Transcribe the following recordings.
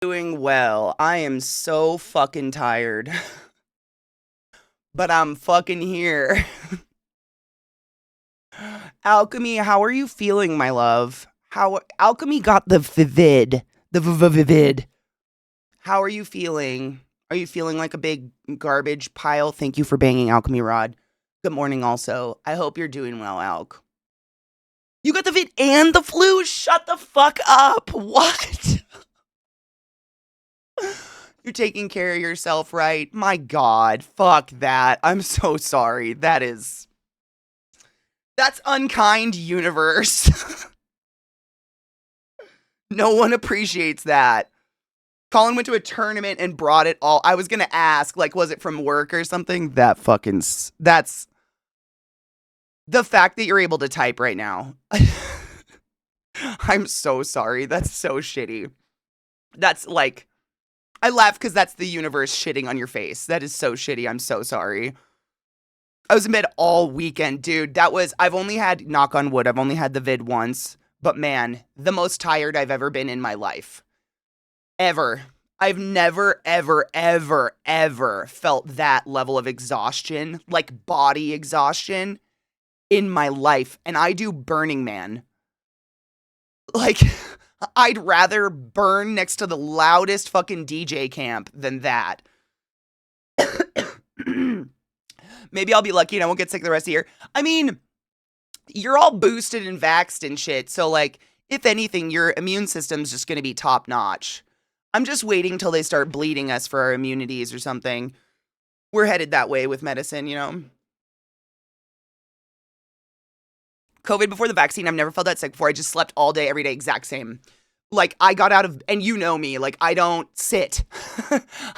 Doing well. I am so fucking tired, but I'm fucking here. Alchemy, how are you feeling, my love? How Alchemy got the vivid, the vivid. How are you feeling? Are you feeling like a big garbage pile? Thank you for banging Alchemy Rod. Good morning, also. I hope you're doing well, Alk. You got the vid and the flu? Shut the fuck up. What? You're taking care of yourself, right? My God, fuck that. I'm so sorry. That's unkind, universe. No one appreciates that. Colin went to a tournament and brought it all. I was gonna ask, like, was it from work or something? That's the fact that you're able to type right now. I'm so sorry. That's so shitty. That's like, I laugh because that's the universe shitting on your face. That is so shitty. I'm so sorry. I was in bed all weekend, dude. I've only had, knock on wood, I've only had the vid once, but man, the most tired I've ever been in my life. Ever. I've never, ever, ever, ever felt that level of exhaustion, like body exhaustion, in my life. And I do Burning Man. Like, I'd rather burn next to the loudest fucking DJ camp than that. Maybe I'll be lucky and I won't get sick the rest of the year. I mean, you're all boosted and vaxxed and shit. So, like, if anything, your immune system's just going to be top notch. I'm just waiting till they start bleeding us for our immunities or something. We're headed that way with medicine, you know? COVID before the vaccine, I've never felt that sick before. I just slept all day, every day, exact same. Like, I got out of, and you know me, like, I don't sit.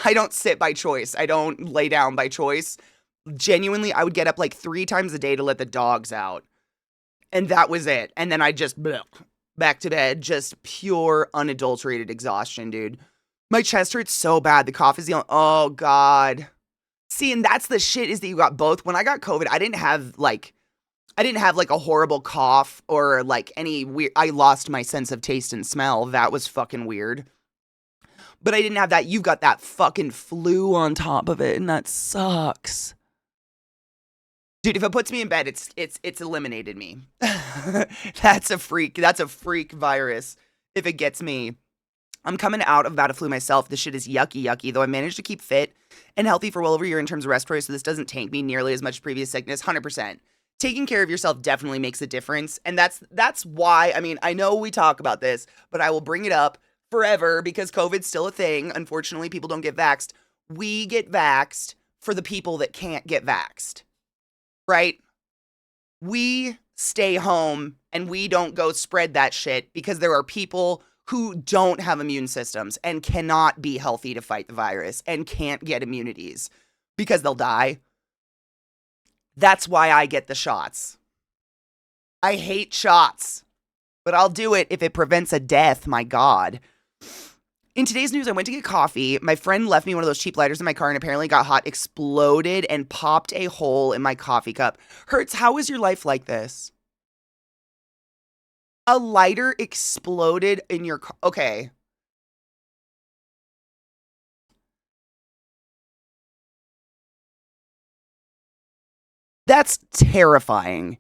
I don't sit by choice. I don't lay down by choice. Genuinely, I would get up like 3 times a day to let the dogs out. And that was it. And then I just, back to bed. Just pure, unadulterated exhaustion, dude. My chest hurts so bad. The cough is the only, oh, God. See, and that's the shit is that you got both. When I got COVID, I didn't have like a horrible cough or like any weird, I lost my sense of taste and smell. That was fucking weird. But I didn't have that. You've got that fucking flu on top of it, and that sucks. Dude, if it puts me in bed, it's eliminated me. That's a freak virus. If it gets me. I'm coming out of about a flu myself. This shit is yucky, though I managed to keep fit and healthy for well over a year in terms of respiratory, so this doesn't tank me nearly as much as previous sickness. 100%. Taking care of yourself definitely makes a difference. And that's why, I mean, I know we talk about this, but I will bring it up forever because COVID's still a thing. Unfortunately, people don't get vaxxed. We get vaxxed for the people that can't get vaxxed, right? We stay home and we don't go spread that shit because there are people who don't have immune systems and cannot be healthy to fight the virus and can't get immunities because they'll die. That's why I get the shots. I hate shots, but I'll do it if it prevents a death, my God. In today's news, I went to get coffee. My friend left me one of those cheap lighters in my car and apparently got hot, exploded, and popped a hole in my coffee cup. Hertz, how is your life like this? A lighter exploded in your car. Okay. That's terrifying.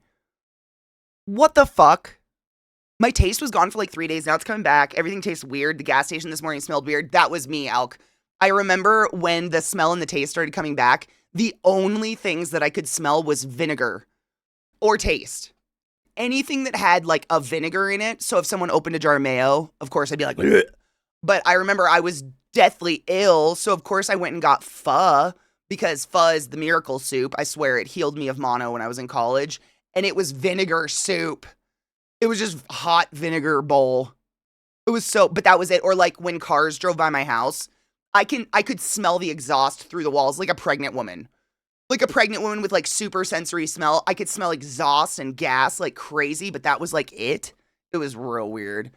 What the fuck? My taste was gone for like 3 days. Now it's coming back. Everything tastes weird. The gas station this morning smelled weird. That was me, Alk. I remember when the smell and the taste started coming back, the only things that I could smell was vinegar or taste. Anything that had like a vinegar in it. So if someone opened a jar of mayo, of course I'd be like, "Ugh." But I remember I was deathly ill. So of course I went and got pho because pho is the miracle soup. I swear it healed me of mono when I was in college. And it was vinegar soup. It was just hot vinegar bowl. It was so, but that was it. Or like when cars drove by my house, I could smell the exhaust through the walls like a pregnant woman. Like a pregnant woman with like super sensory smell. I could smell exhaust and gas like crazy, but that was like it. It was real weird.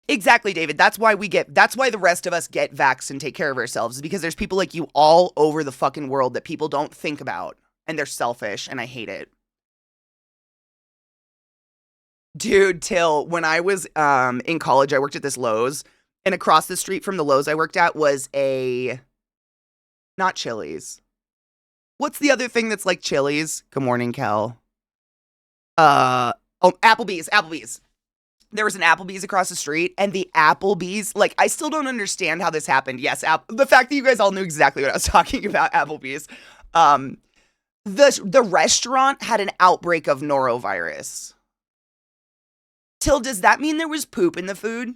Exactly, David. That's why the rest of us get vaxxed and take care of ourselves, is because there's people like you all over the fucking world that people don't think about. And they're selfish, and I hate it. Dude, Till, when I was in college, I worked at this Lowe's, And across the street from the Lowe's I worked at was not Chili's. What's the other thing that's like Chili's? Good morning, Kel. Applebee's. There was an Applebee's across the street, and the Applebee's, like, I still don't understand how this happened. Yes, the fact that you guys all knew exactly what I was talking about, Applebee's. The restaurant had an outbreak of norovirus. Till, does that mean there was poop in the food?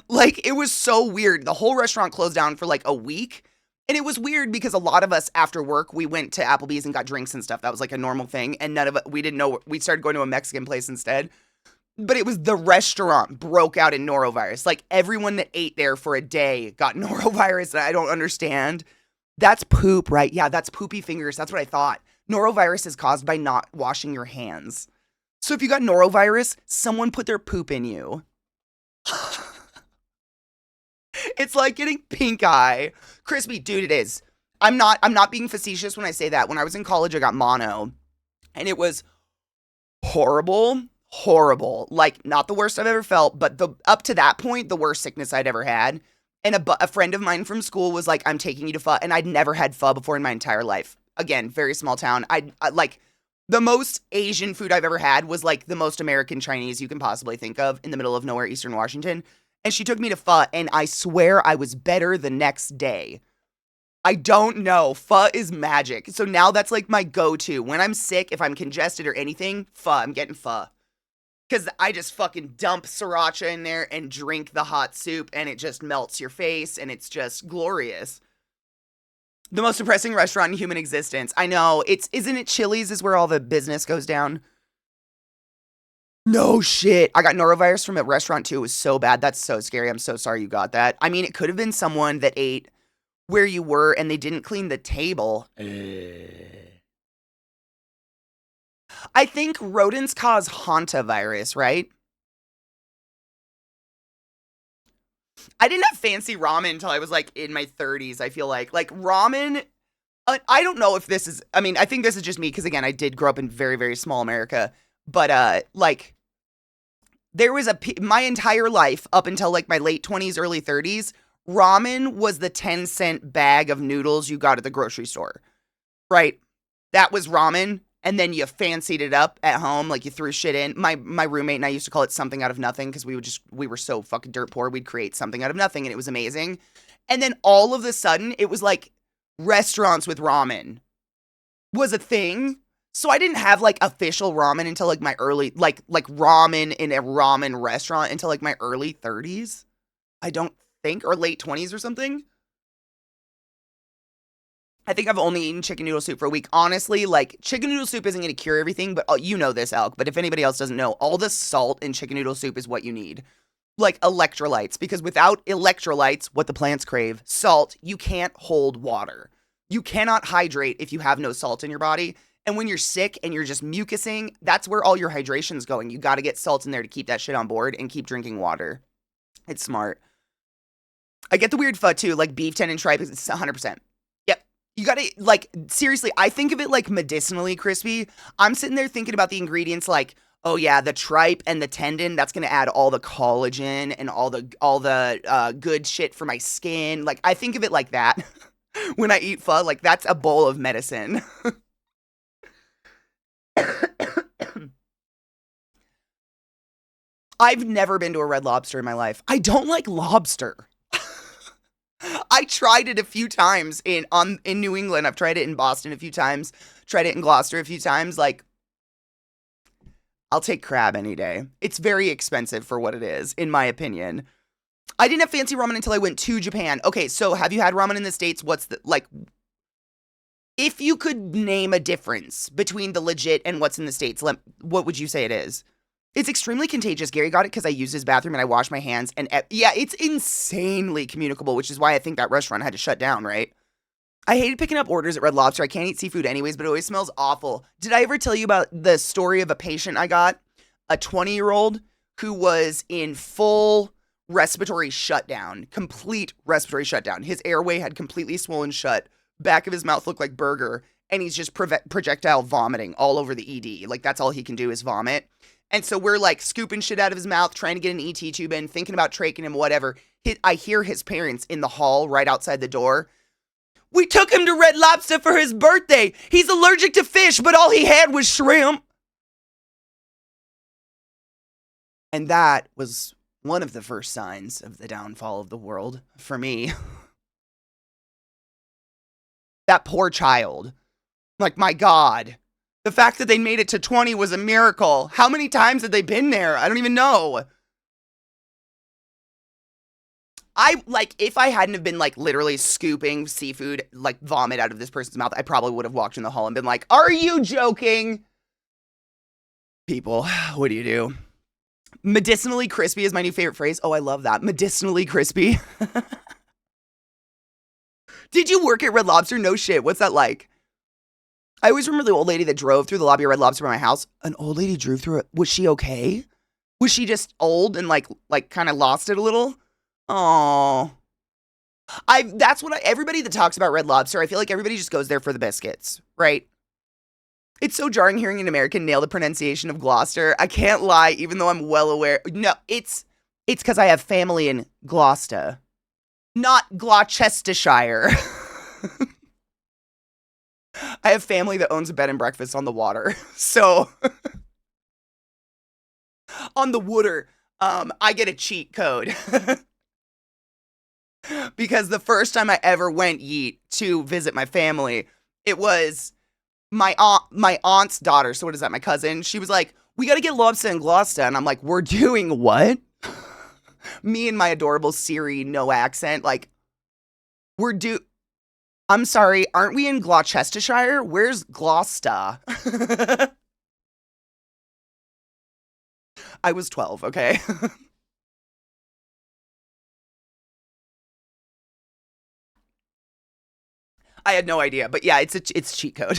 Like, it was so weird. The whole restaurant closed down for like a week. And it was weird because a lot of us after work, we went to Applebee's and got drinks and stuff. That was like a normal thing. And we didn't know, we started going to a Mexican place instead. But it was the restaurant broke out in norovirus. Like everyone that ate there for a day got norovirus. And I don't understand. That's poop, right? Yeah, that's poopy fingers. That's what I thought. Norovirus is caused by not washing your hands. So if you got norovirus, someone put their poop in you. It's like getting pink eye. Crispy, dude, it is. I'm not being facetious when I say that. When I was in college, I got mono. And it was horrible. Like, not the worst I've ever felt, but up to that point, the worst sickness I'd ever had. And a friend of mine from school was like, I'm taking you to pho. And I'd never had pho before in my entire life. Again, very small town. I like, the most Asian food I've ever had was like the most American Chinese you can possibly think of in the middle of nowhere, Eastern Washington. And she took me to pho, and I swear I was better the next day. I don't know. Pho is magic. So now that's like my go-to. When I'm sick, if I'm congested or anything, pho. I'm getting pho. Because I just fucking dump sriracha in there and drink the hot soup, and it just melts your face, and it's just glorious. The most depressing restaurant in human existence. I know. Isn't it Chili's is where all the business goes down? No shit. I got norovirus from a restaurant too. It was so bad. That's so scary. I'm so sorry you got that. I mean, it could have been someone that ate where you were and they didn't clean the table. I think rodents cause hantavirus, right? I didn't have fancy ramen until I was like in my 30s, I feel like. Like ramen, I don't know if this is, I mean, I think this is just me because again, I did grow up in very, very small America. But like there was my entire life up until like my late 20s, early 30s, ramen was the 10-cent bag of noodles you got at the grocery store, right? That was ramen. And then you fancied it up at home, like you threw shit in. My roommate and I used to call it something out of nothing because we were so fucking dirt poor. We'd create something out of nothing and it was amazing. And then all of a sudden, it was like restaurants with ramen was a thing. So I didn't have like official ramen until like my early, like ramen in a ramen restaurant until like my early 30s. I don't think, or late 20s or something. I think I've only eaten chicken noodle soup for a week. Honestly, like, chicken noodle soup isn't going to cure everything, but you know this, Alk. But if anybody else doesn't know, all the salt in chicken noodle soup is what you need. Like, electrolytes. Because without electrolytes, what the plants crave, salt, you can't hold water. You cannot hydrate if you have no salt in your body. And when you're sick and you're just mucusing, that's where all your hydration's going. You got to get salt in there to keep that shit on board and keep drinking water. It's smart. I get the weird pho, too. Like, beef, tendon, tripe, it's 100%. You gotta, like, seriously, I think of it like medicinally, Crispy. I'm sitting there thinking about the ingredients like, oh yeah, the tripe and the tendon, that's gonna add all the collagen and all the good shit for my skin. Like, I think of it like that when I eat pho. Like, that's a bowl of medicine. I've never been to a Red Lobster in my life. I don't like lobster. I tried it a few times in New England. I've tried it in Boston a few times. Tried it in Gloucester a few times. Like, I'll take crab any day. It's very expensive for what it is, in my opinion. I didn't have fancy ramen until I went to Japan. Okay, so have you had ramen in the States? What's the, like, if you could name a difference between the legit and what's in the States, what would you say it is? It's extremely contagious. Gary got it because I used his bathroom and I washed my hands. And yeah, it's insanely communicable, which is why I think that restaurant had to shut down, right? I hated picking up orders at Red Lobster. I can't eat seafood anyways, but it always smells awful. Did I ever tell you about the story of a patient I got? A 20-year-old who was in full respiratory shutdown. Complete respiratory shutdown. His airway had completely swollen shut. Back of his mouth looked like burger. And he's just projectile vomiting all over the ED. Like, that's all he can do is vomit. And so we're like scooping shit out of his mouth, trying to get an ET tube in, thinking about traking him, whatever. I hear his parents in the hall right outside the door. We took him to Red Lobster for his birthday. He's allergic to fish, but all he had was shrimp. And that was one of the first signs of the downfall of the world for me. That poor child. Like, my God. The fact that they made it to 20 was a miracle. How many times had they been there? I don't even know. If I hadn't have been, like, literally scooping seafood, like, vomit out of this person's mouth, I probably would have walked in the hall and been like, are you joking? People, what do you do? Medicinally crispy is my new favorite phrase. Oh, I love that. Medicinally crispy. Did you work at Red Lobster? No shit. What's that like? I always remember the old lady that drove through the lobby of Red Lobster by my house. An old lady drove through it. Was she okay? Was she just old and like kind of lost it a little? Oh, that's what everybody that talks about Red Lobster, I feel like everybody just goes there for the biscuits, right? It's so jarring hearing an American nail the pronunciation of Gloucester. I can't lie, even though I'm well aware. No, it's because I have family in Gloucester, not Gloucestershire. I have family that owns a bed and breakfast on the water. So, on the water, I get a cheat code. Because the first time I ever went yeet to visit my family, it was my aunt's daughter. So what is that? My cousin. She was like, we got to get lobster in Gloucester. And I'm like, we're doing what? Me and my adorable Siri, no accent. Like, I'm sorry, aren't we in Gloucestershire? Where's Gloucester? I was 12, okay? I had no idea, but yeah, it's cheat code.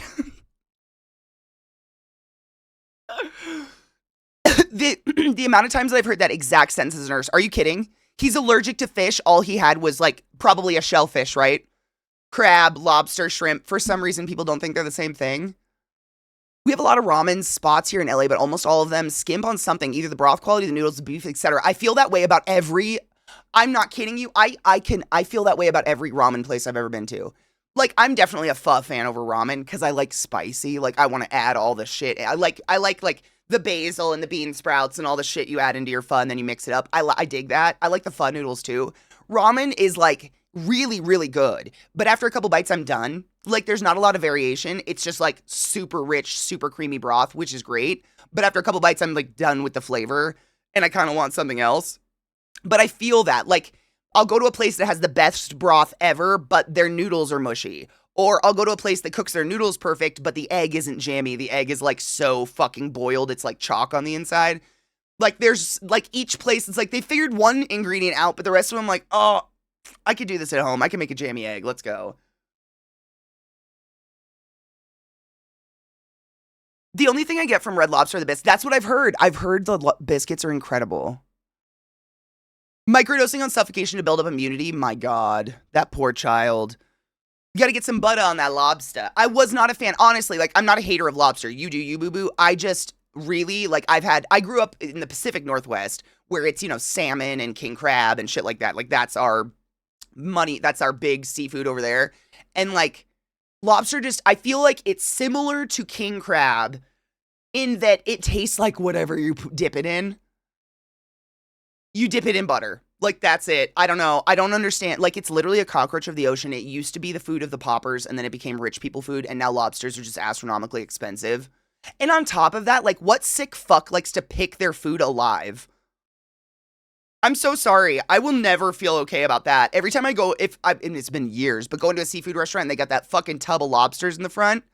the amount of times that I've heard that exact sentence as a nurse, are you kidding? He's allergic to fish. All he had was like probably a shellfish, right? Crab, lobster, shrimp. For some reason, people don't think they're the same thing. We have a lot of ramen spots here in LA, but almost all of them skimp on something, either the broth quality, the noodles, the beef, etc. I feel that way about I'm not kidding you. I feel that way about every ramen place I've ever been to. Like, I'm definitely a pho fan over ramen because I like spicy. Like, I want to add all the shit. I like the basil and the bean sprouts and all the shit you add into your pho and then you mix it up. I dig that. I like the pho noodles too. Ramen is like really, really good. But after a couple bites, I'm done. Like, there's not a lot of variation. It's just like super rich, super creamy broth, which is great. But after a couple bites, I'm like done with the flavor and I kind of want something else. But I feel that, like, I'll go to a place that has the best broth ever, but their noodles are mushy. Or I'll go to a place that cooks their noodles perfect, but the egg isn't jammy. The egg is like so fucking boiled, it's like chalk on the inside. Like, there's like each place, it's like they figured one ingredient out, but the rest of them, like, oh, I could do this at home. I can make a jammy egg. Let's go. The only thing I get from Red Lobster are the biscuits. That's what I've heard. I've heard the biscuits are incredible. Microdosing on suffocation to build up immunity. My God, that poor child. You got to get some butter on that lobster. I was not a fan. Honestly, like, I'm not a hater of lobster. You do you, boo-boo. I just really, like, I grew up in the Pacific Northwest where it's, salmon and king crab and shit like that. Like, that's our money. That's our big seafood over there. And, like, lobster just, I feel like it's similar to king crab in that it tastes like whatever you dip it in. You dip it in butter. Like, that's it. I don't know. I don't understand. Like, it's literally a cockroach of the ocean. It used to be the food of the paupers, and then it became rich people food, and now lobsters are just astronomically expensive. And on top of that, like, what sick fuck likes to pick their food alive? I'm so sorry. I will never feel okay about that. Every time I go, and it's been years, but going to a seafood restaurant and they got that fucking tub of lobsters in the front.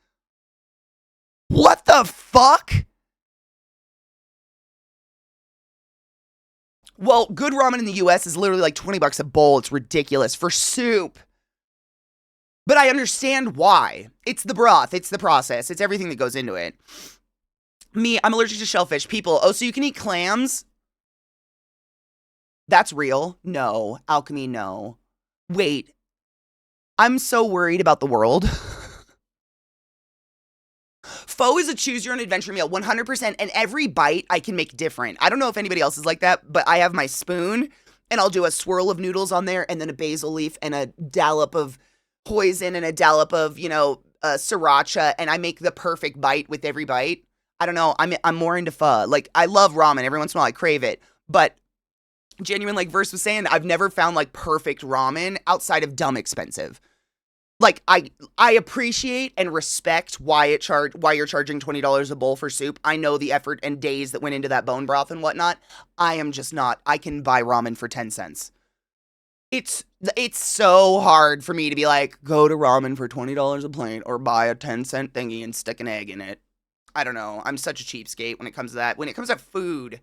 What the fuck? Well, good ramen in the US is literally like $20 a bowl. It's ridiculous for soup. But I understand why. It's the broth, it's the process, it's everything that goes into it. Me, I'm allergic to shellfish. People, oh, so you can eat clams? That's real? No. Alchemy, no. Wait. I'm so worried about the world. Pho is a choose your own adventure meal, 100%. And every bite I can make different. I don't know if anybody else is like that, but I have my spoon and I'll do a swirl of noodles on there and then a basil leaf and a dollop of hoisin and a dollop of, sriracha. And I make the perfect bite with every bite. I don't know. I'm more into pho. Like, I love ramen. Every once in a while I crave it. But genuine, like Verse was saying, I've never found like perfect ramen outside of dumb expensive. Like, I appreciate and respect why you're charging $20 a bowl for soup. I know the effort and days that went into that bone broth and whatnot. I am just not. I can buy ramen for 10 cents. It's so hard for me to be like, go to ramen for $20 a plate or buy a 10-cent thingy and stick an egg in it. I don't know. I'm such a cheapskate when it comes to that. When it comes to food.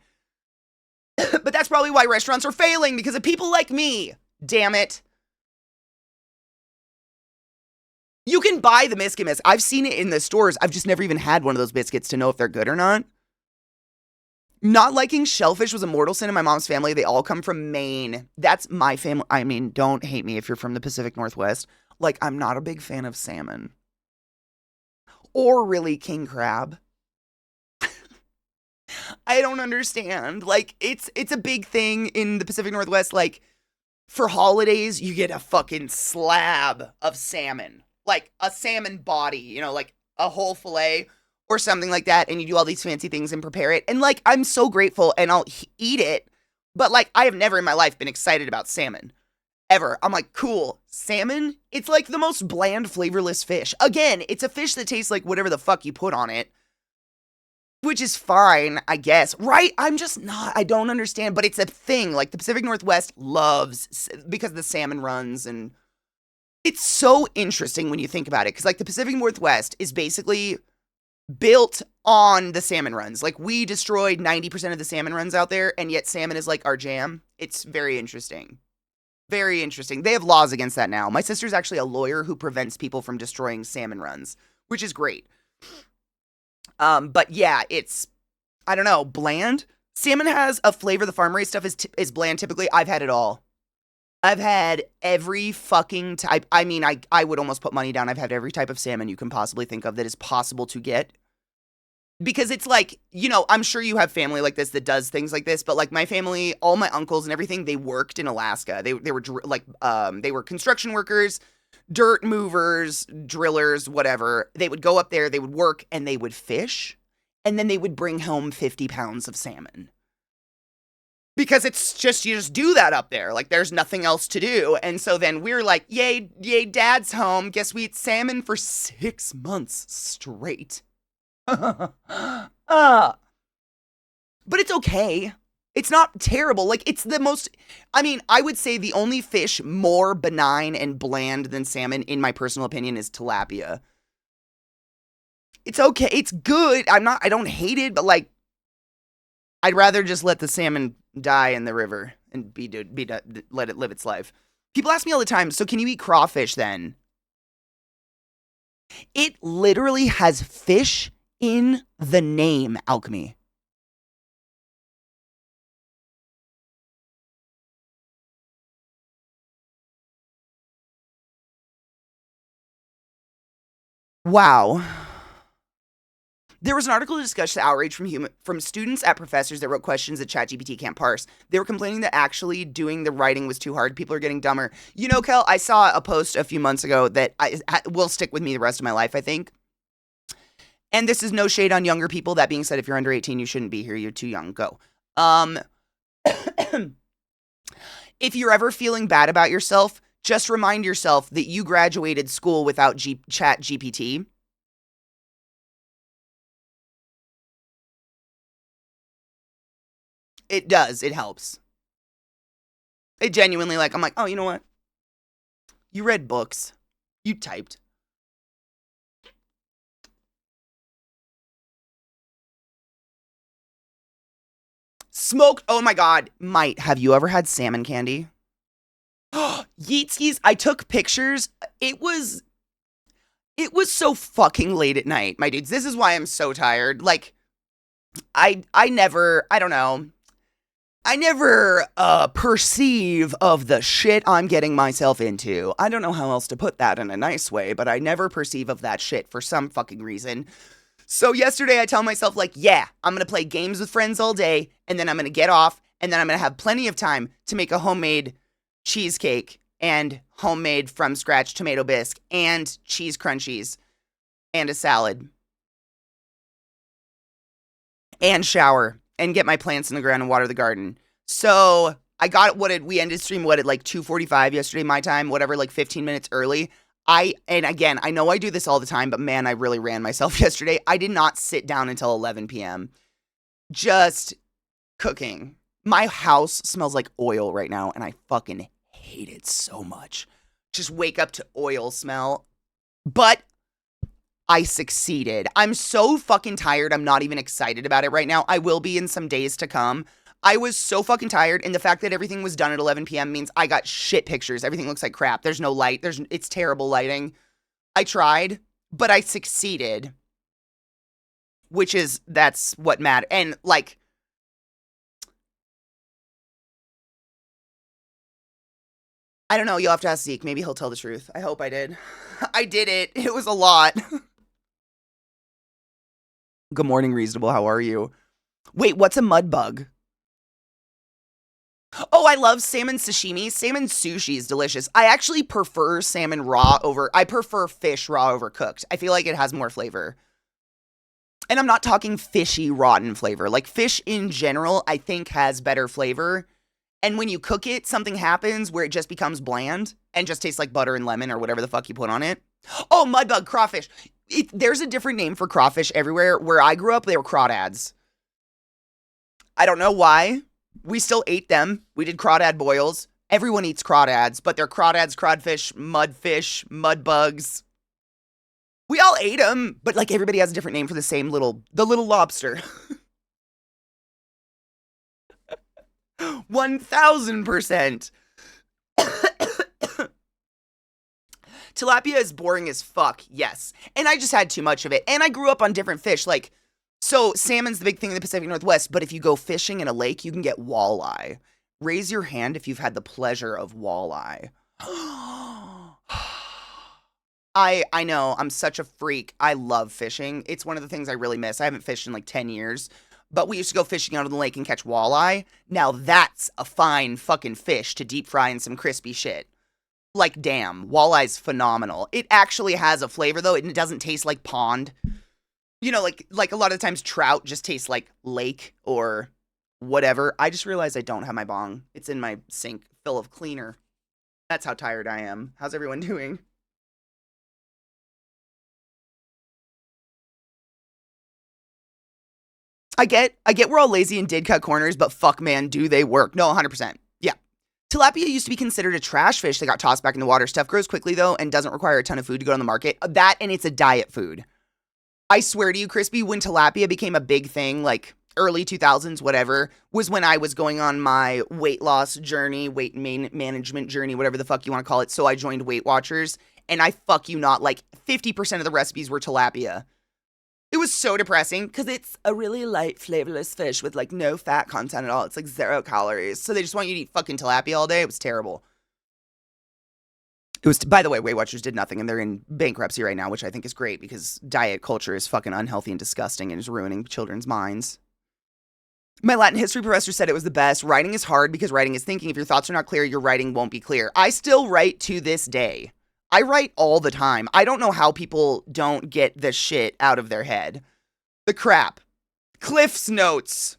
But that's probably why restaurants are failing, because of people like me. Damn it. You can buy the Miskimis. I've seen it in the stores. I've just never even had one of those biscuits to know if they're good or not. Not liking shellfish was a mortal sin in my mom's family. They all come from Maine. That's my family. I mean, don't hate me if you're from the Pacific Northwest. Like, I'm not a big fan of salmon. Or really king crab. I don't understand. Like, it's a big thing in the Pacific Northwest. Like, for holidays, you get a fucking slab of salmon. Like, a salmon body, like a whole fillet or something like that. And you do all these fancy things and prepare it. And, like, I'm so grateful and I'll eat it. But, like, I have never in my life been excited about salmon. Ever. I'm like, cool. Salmon? It's like the most bland, flavorless fish. Again, it's a fish that tastes like whatever the fuck you put on it. Which is fine, I guess. Right? I'm just not. I don't understand. But it's a thing. Like, the Pacific Northwest loves, because the salmon runs. And it's so interesting when you think about it. Because, like, the Pacific Northwest is basically built on the salmon runs. Like, we destroyed 90% of the salmon runs out there. And yet salmon is like our jam. It's very interesting. Very interesting. They have laws against that now. My sister's actually a lawyer who prevents people from destroying salmon runs, which is great. But yeah, it's, I don't know, bland. Salmon has a flavor. The farm raised stuff is bland. Typically, I've had it all. I've had every fucking type. I mean, I would almost put money down. I've had every type of salmon you can possibly think of that is possible to get. Because it's like, I'm sure you have family like this that does things like this, but like my family, all my uncles and everything, they worked in Alaska. They were like, they were construction workers, dirt movers, drillers, whatever. They would go up there, they would work, and they would fish, and then they would bring home 50 pounds of salmon. Because it's just, you just do that up there. Like, there's nothing else to do. And so then we're like, yay, dad's home. Guess we eat salmon for 6 months straight. But it's okay. It's not terrible. Like, it's the most, I would say the only fish more benign and bland than salmon, in my personal opinion, is tilapia. It's okay. It's good. I don't hate it, but like, I'd rather just let the salmon die in the river and let it live its life. People ask me all the time, so can you eat crawfish then? It literally has fish in the name, Alchemy. Wow. There was an article to discuss the outrage from students at professors that wrote questions that ChatGPT can't parse. They were complaining that actually doing the writing was too hard. People are getting dumber. Kel, I saw a post a few months ago that will stick with me the rest of my life, I think. And this is no shade on younger people. That being said, if you're under 18, you shouldn't be here. You're too young. Go. If you're ever feeling bad about yourself, just remind yourself that you graduated school without ChatGPT. It does. It helps. It genuinely, I'm like, oh, you know what? You read books. You typed. Smoked. Oh my God. Might. Have you ever had salmon candy? Yeetskis. I took pictures. It was so fucking late at night, my dudes. This is why I'm so tired. Like, I don't know. I never perceive of the shit I'm getting myself into. I don't know how else to put that in a nice way, but I never perceive of that shit for some fucking reason. So yesterday I tell myself like, yeah, I'm going to play games with friends all day and then I'm going to get off and then I'm going to have plenty of time to make a homemade cheesecake and homemade from scratch tomato bisque and cheese crunchies and a salad and shower and get my plants in the ground and water the garden. So I got we ended stream at like 2:45 yesterday my time, whatever, like 15 minutes early. And again, I know I do this all the time, but man, I really ran myself yesterday. I did not sit down until 11 p.m. just cooking. My house smells like oil right now, and I fucking hate it so much. Just wake up to oil smell. But I succeeded. I'm so fucking tired. I'm not even excited about it right now. I will be in some days to come. I was so fucking tired, and the fact that everything was done at 11 p.m. means I got shit pictures. Everything looks like crap. There's no light. It's terrible lighting. I tried, but I succeeded. That's what matters. And like, I don't know. You'll have to ask Zeke. Maybe he'll tell the truth. I hope I did. I did it. It was a lot. Good morning, Reasonable. How are you? Wait, what's a mud bug? Oh, I love salmon sashimi. Salmon sushi is delicious. I actually prefer salmon I prefer fish raw over cooked. I feel like it has more flavor. And I'm not talking fishy, rotten flavor. Like fish in general, I think has better flavor. And when you cook it, something happens where it just becomes bland and just tastes like butter and lemon or whatever the fuck you put on it. Oh, mudbug, crawfish. There's a different name for crawfish everywhere. Where I grew up, they were crawdads. I don't know why. We still ate them. We did crawdad boils. Everyone eats crawdads, but they're crawdads, crawfish, mudfish, mudbugs. We all ate them, but like everybody has a different name for the little lobster. 1000%. Tilapia is boring as fuck, yes. And I just had too much of it. And I grew up on different fish. Like, so salmon's the big thing in the Pacific Northwest, but if you go fishing in a lake, you can get walleye. Raise your hand if you've had the pleasure of walleye. I know, I'm such a freak. I love fishing. It's one of the things I really miss. I haven't fished in like 10 years. But we used to go fishing out on the lake and catch walleye. Now that's a fine fucking fish to deep fry in some crispy shit. Like, damn, walleye's phenomenal. It actually has a flavor, though. It doesn't taste like pond. You know, like a lot of times trout just tastes like lake or whatever. I just realized I don't have my bong. It's in my sink full of cleaner. That's how tired I am. How's everyone doing? I get we're all lazy and did cut corners, but fuck, man, do they work? No, 100%. Yeah. Tilapia used to be considered a trash fish that got tossed back in the water. Stuff grows quickly, though, and doesn't require a ton of food to go on the market. That, and it's a diet food. I swear to you, Crispy, when tilapia became a big thing, like early 2000s, whatever, was when I was going on my weight loss journey, management journey, whatever the fuck you want to call it. So I joined Weight Watchers, and I fuck you not, like 50% of the recipes were tilapia. It was so depressing because it's a really light, flavorless fish with like no fat content at all. It's like 0 calories. So they just want you to eat fucking tilapia all day. It was terrible. It was, by the way, Weight Watchers did nothing and they're in bankruptcy right now, which I think is great because diet culture is fucking unhealthy and disgusting and is ruining children's minds. My Latin history professor said it was the best. Writing is hard because writing is thinking. If your thoughts are not clear, your writing won't be clear. I still write to this day. I write all the time. I don't know how people don't get the shit out of their head. The crap. Cliff's Notes.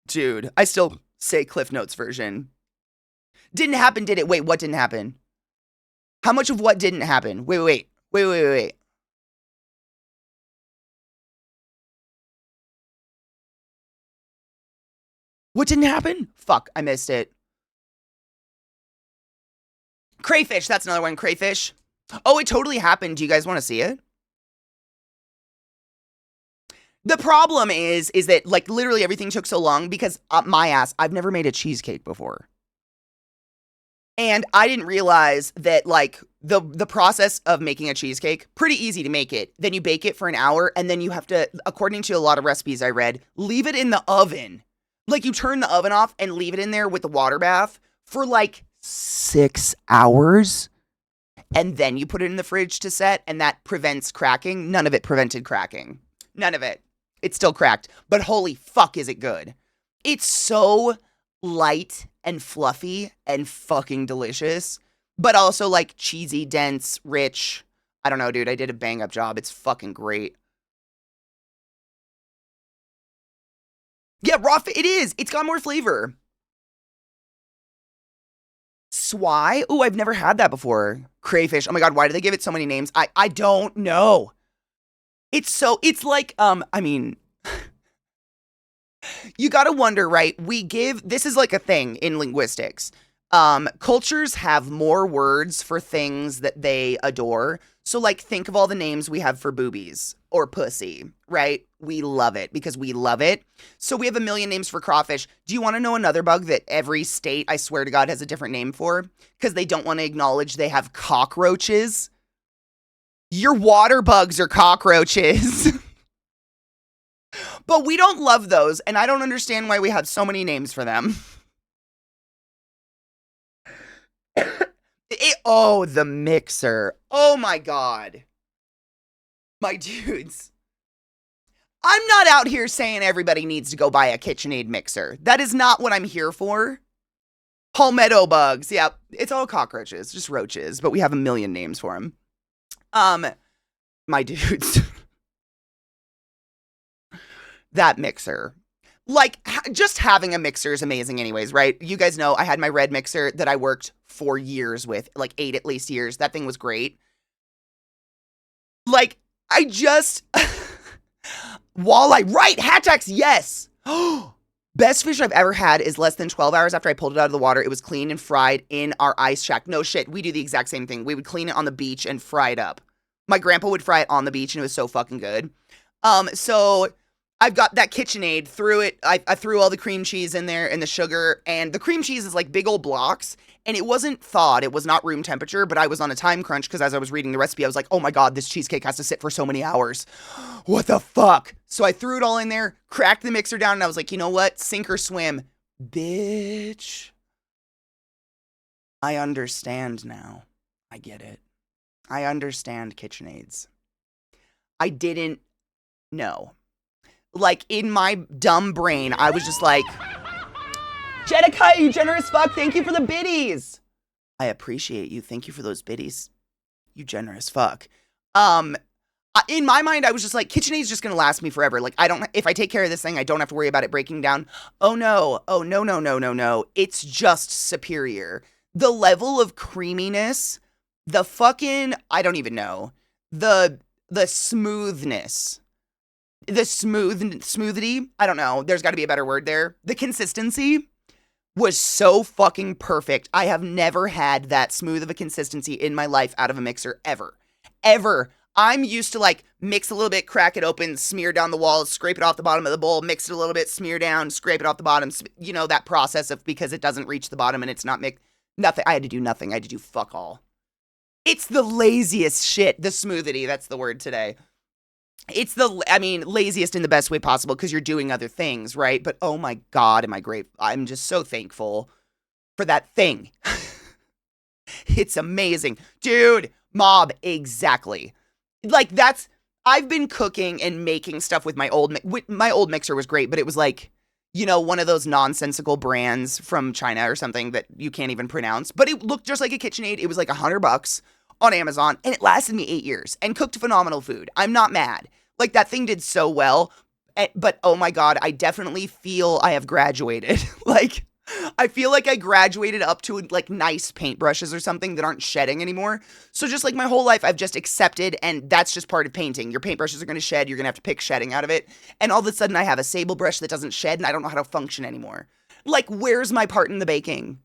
Dude, I still say Cliff Notes version. Didn't happen, did it? Wait, what didn't happen? How much of what didn't happen? Wait. What didn't happen? Fuck, I missed it. Crayfish, that's another one, crayfish. Oh, it totally happened. Do you guys want to see it? The problem is that like literally everything took so long because my ass, I've never made a cheesecake before. And I didn't realize that like the process of making a cheesecake, pretty easy to make it. Then you bake it for an hour and then you have to, according to a lot of recipes I read, leave it in the oven. Like you turn the oven off and leave it in there with the water bath for like 6 hours. And then you put it in the fridge to set and that prevents cracking. None of it prevented cracking. None of it. It's still cracked. But holy fuck, is it good. It's so light and fluffy and fucking delicious. But also like cheesy, dense, rich. I don't know, dude. I did a bang up job. It's fucking great. Yeah, it is. It's got more flavor. Swai? Ooh, I've never had that before. Crayfish. Oh my god, why do they give it so many names? I don't know. It's like, I mean, you gotta wonder, right? This is like a thing in linguistics. Cultures have more words for things that they adore. So, like, think of all the names we have for boobies or pussy, right? We love it because we love it. So, we have a million names for crawfish. Do you want to know another bug that every state, I swear to God, has a different name for? Because they don't want to acknowledge they have cockroaches. Your water bugs are cockroaches. But we don't love those, and I don't understand why we have so many names for them. The mixer. Oh my god. My dudes. I'm not out here saying everybody needs to go buy a KitchenAid mixer. That is not what I'm here for. Palmetto bugs. Yeah, it's all cockroaches, just roaches, but we have a million names for them. My dudes. That mixer. Like, just having a mixer is amazing anyways, right? You guys know I had my red mixer that I worked for years with, like 8 at least years. That thing was great. Like, I just... Walleye, right, Hatax, yes! Best fish I've ever had is less than 12 hours after I pulled it out of the water. It was clean and fried in our ice shack. No shit, we do the exact same thing. We would clean it on the beach and fry it up. My grandpa would fry it on the beach and it was so fucking good. So... I've got that KitchenAid, I threw all the cream cheese in there and the sugar, and the cream cheese is like big old blocks, and it wasn't thawed, it was not room temperature, but I was on a time crunch because as I was reading the recipe, I was like, oh my god, this cheesecake has to sit for so many hours. What the fuck? So I threw it all in there, cracked the mixer down, and I was like, you know what? Sink or swim. Bitch. I understand now. I get it. I understand KitchenAids. I didn't know. Like, in my dumb brain, I was just like, Jenica, you generous fuck, thank you for the biddies. I appreciate you, thank you for those biddies. You generous fuck. In my mind, I was just like, KitchenAid's just gonna last me forever. Like, if I take care of this thing, I don't have to worry about it breaking down. Oh no, no. It's just superior. The level of creaminess, the fucking, I don't even know, the smoothness. The smoothity, I don't know, there's got to be a better word there. The consistency was so fucking perfect. I have never had that smooth of a consistency in my life out of a mixer, ever. Ever. I'm used to like mix a little bit, crack it open, smear down the walls, scrape it off the bottom of the bowl, mix it a little bit, smear down, scrape it off the bottom. You know, that process of because it doesn't reach the bottom and it's not mixed. Nothing. I had to do nothing. I had to do fuck all. It's the laziest shit. The smoothity, that's the word today. It's laziest in the best way possible because you're doing other things, right? But oh my god, am I grateful. I'm just so thankful for that thing. It's amazing. Dude, mob, exactly. Like, I've been cooking and making stuff with my old mixer was great, but it was like, you know, one of those nonsensical brands from China or something that you can't even pronounce. But it looked just like a KitchenAid. It was like $100 on Amazon, and it lasted me 8 years and cooked phenomenal food. I'm not mad. Like, that thing did so well, but oh my god, I definitely feel I have graduated. Like, I feel like I graduated up to, like, nice paintbrushes or something that aren't shedding anymore. So just, like, my whole life, I've just accepted, and that's just part of painting. Your paintbrushes are going to shed, you're going to have to pick shedding out of it, and all of a sudden I have a sable brush that doesn't shed, and I don't know how to function anymore. Like, where's my part in the baking?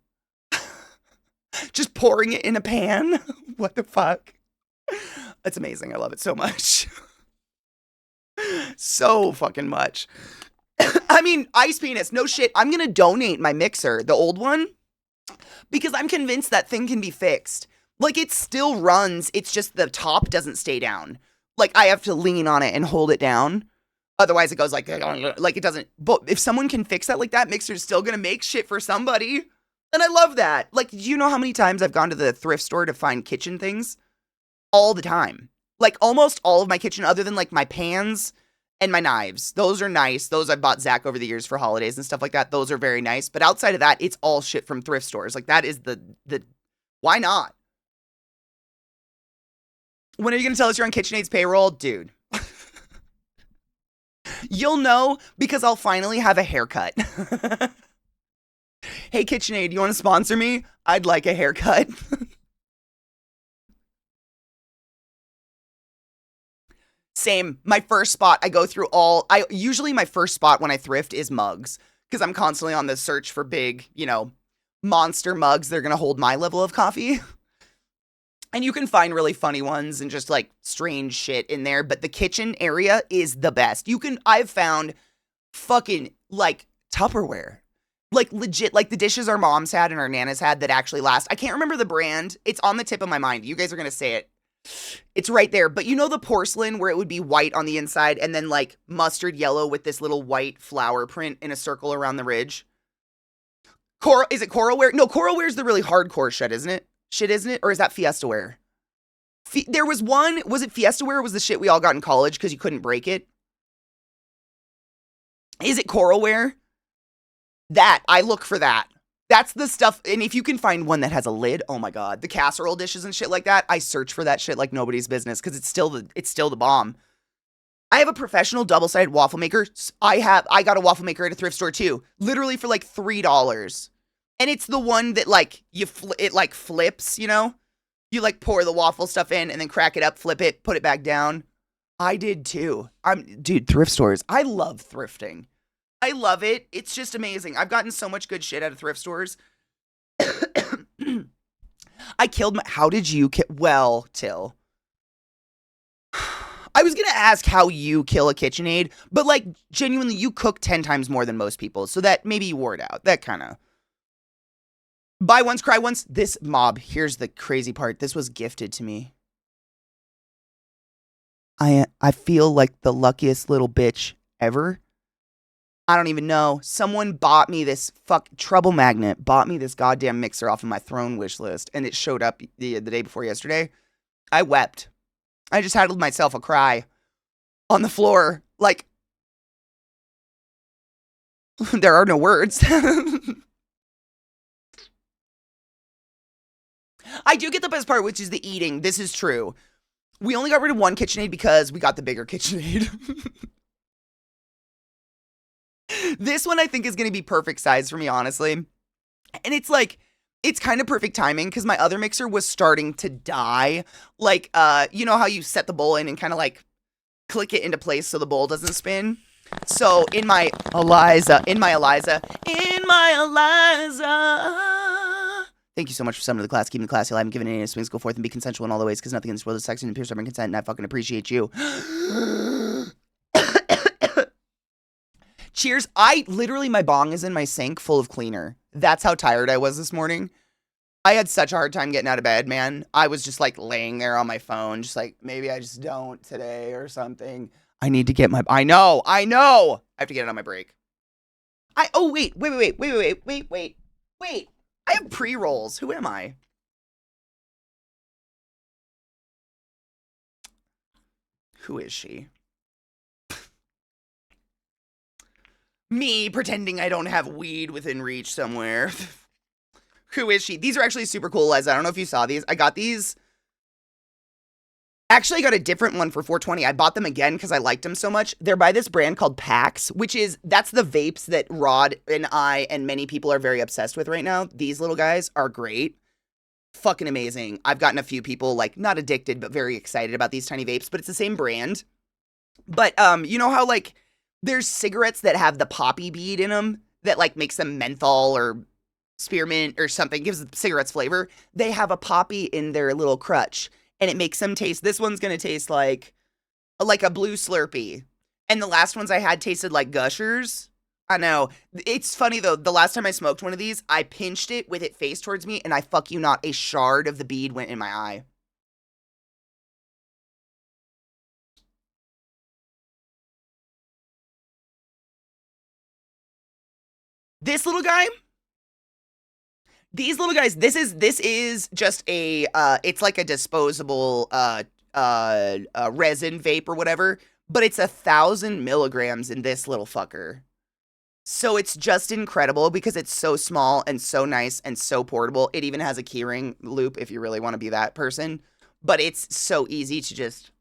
Just pouring it in a pan? What the fuck? It's amazing. I love it so much. So fucking much. I mean, ice penis, no shit. I'm gonna donate my mixer, the old one, because I'm convinced that thing can be fixed. Like, it still runs, it's just the top doesn't stay down. Like, I have to lean on it and hold it down. Otherwise, it goes like it doesn't. But if someone can fix that like that, mixer's still gonna make shit for somebody. And I love that. Like, do you know how many times I've gone to the thrift store to find kitchen things? All the time. Like, almost all of my kitchen, other than, like, my pans And my knives. Those are nice. Those I've bought Zach over the years for holidays and stuff like that. Those are very nice. But outside of that, it's all shit from thrift stores. Like that is the why not? When are you gonna tell us you're on KitchenAid's payroll? Dude. You'll know because I'll finally have a haircut. Hey KitchenAid, you want to sponsor me? I'd like a haircut. Same. My first spot, I go through usually my first spot when I thrift is mugs because I'm constantly on the search for big, monster mugs that are going to hold my level of coffee. And you can find really funny ones and just like strange shit in there, but the kitchen area is the best. I've found fucking like Tupperware. Like legit, like the dishes our moms had and our nanas had that actually last. I can't remember the brand. It's on the tip of my mind. You guys are going to say it. It's right there. But you know the porcelain where it would be white on the inside and then like mustard yellow with this little white flower print in a circle around the ridge? Is it Coralware? No, Coralware is the really hardcore shit, isn't it? Or is that Fiestaware? There was one, was it Fiestaware or was the shit we all got in college because you couldn't break it? Is it Coralware? I look for that. That's the stuff, and if you can find one that has a lid, oh my god, the casserole dishes and shit like that, I search for that shit like nobody's business because it's still the bomb. I have a professional double-sided waffle maker. I got a waffle maker at a thrift store too, literally for like $3. And it's the one that like it like flips, you like pour the waffle stuff in and then crack it up, flip it, put it back down. I did too. Dude, thrift stores. I love thrifting. I love it. It's just amazing. I've gotten so much good shit out of thrift stores. I killed how did you kill? Well, Till. I was going to ask how you kill a KitchenAid, but like genuinely you cook 10 times more than most people. So that maybe you wore it out. That kind of. Buy once, cry once. This mob, here's the crazy part. This was gifted to me. I feel like the luckiest little bitch ever. I don't even know. Someone bought me this Trouble Magnet, bought me this goddamn mixer off of my throne wish list, and it showed up the day before yesterday. I wept. I just had myself a cry on the floor. Like, there are no words. I do get the best part, which is the eating. This is true. We only got rid of one KitchenAid because we got the bigger KitchenAid. This one I think is going to be perfect size for me, honestly. And it's like, it's kind of perfect timing because my other mixer was starting to die. Like, you know how you set the bowl in and kind of like click it into place so the bowl doesn't spin? So in my Eliza. Thank you so much for summoning the class, keeping the classy alive, and giving any swings, go forth and be consensual in all the ways, because nothing in this world is sexy and pure stubborn consent, and I fucking appreciate you. Cheers. My bong is in my sink full of cleaner. That's how tired I was this morning. I had such a hard time getting out of bed, man. I was just like laying there on my phone, just like, maybe I just don't today or something. I need to get I know. I have to get it on my break. Wait. I have pre-rolls. Who am I? Who is she? Me pretending I don't have weed within reach somewhere. Who is she? These are actually super cool, Liza. I don't know if you saw these. I got these. Actually, I got a different one for $4.20. I bought them again because I liked them so much. They're by this brand called Pax, that's the vapes that Rod and I and many people are very obsessed with right now. These little guys are great. Fucking amazing. I've gotten a few people, like, not addicted, but very excited about these tiny vapes, but it's the same brand. But, you know how, like, there's cigarettes that have the poppy bead in them that, like, makes them menthol or spearmint or something, gives the cigarettes flavor? They have a poppy in their little crutch. And it makes them taste, this one's going to taste like a blue Slurpee. And the last ones I had tasted like Gushers. I know. It's funny, though. The last time I smoked one of these, I pinched it with it face towards me, and I fuck you not, a shard of the bead went in my eye. This little guy? These little guys, this is just a, it's like a disposable, resin vape or whatever, but it's 1,000 milligrams in this little fucker. So it's just incredible because it's so small and so nice and so portable. It even has a keyring loop if you really want to be that person. But it's so easy to just.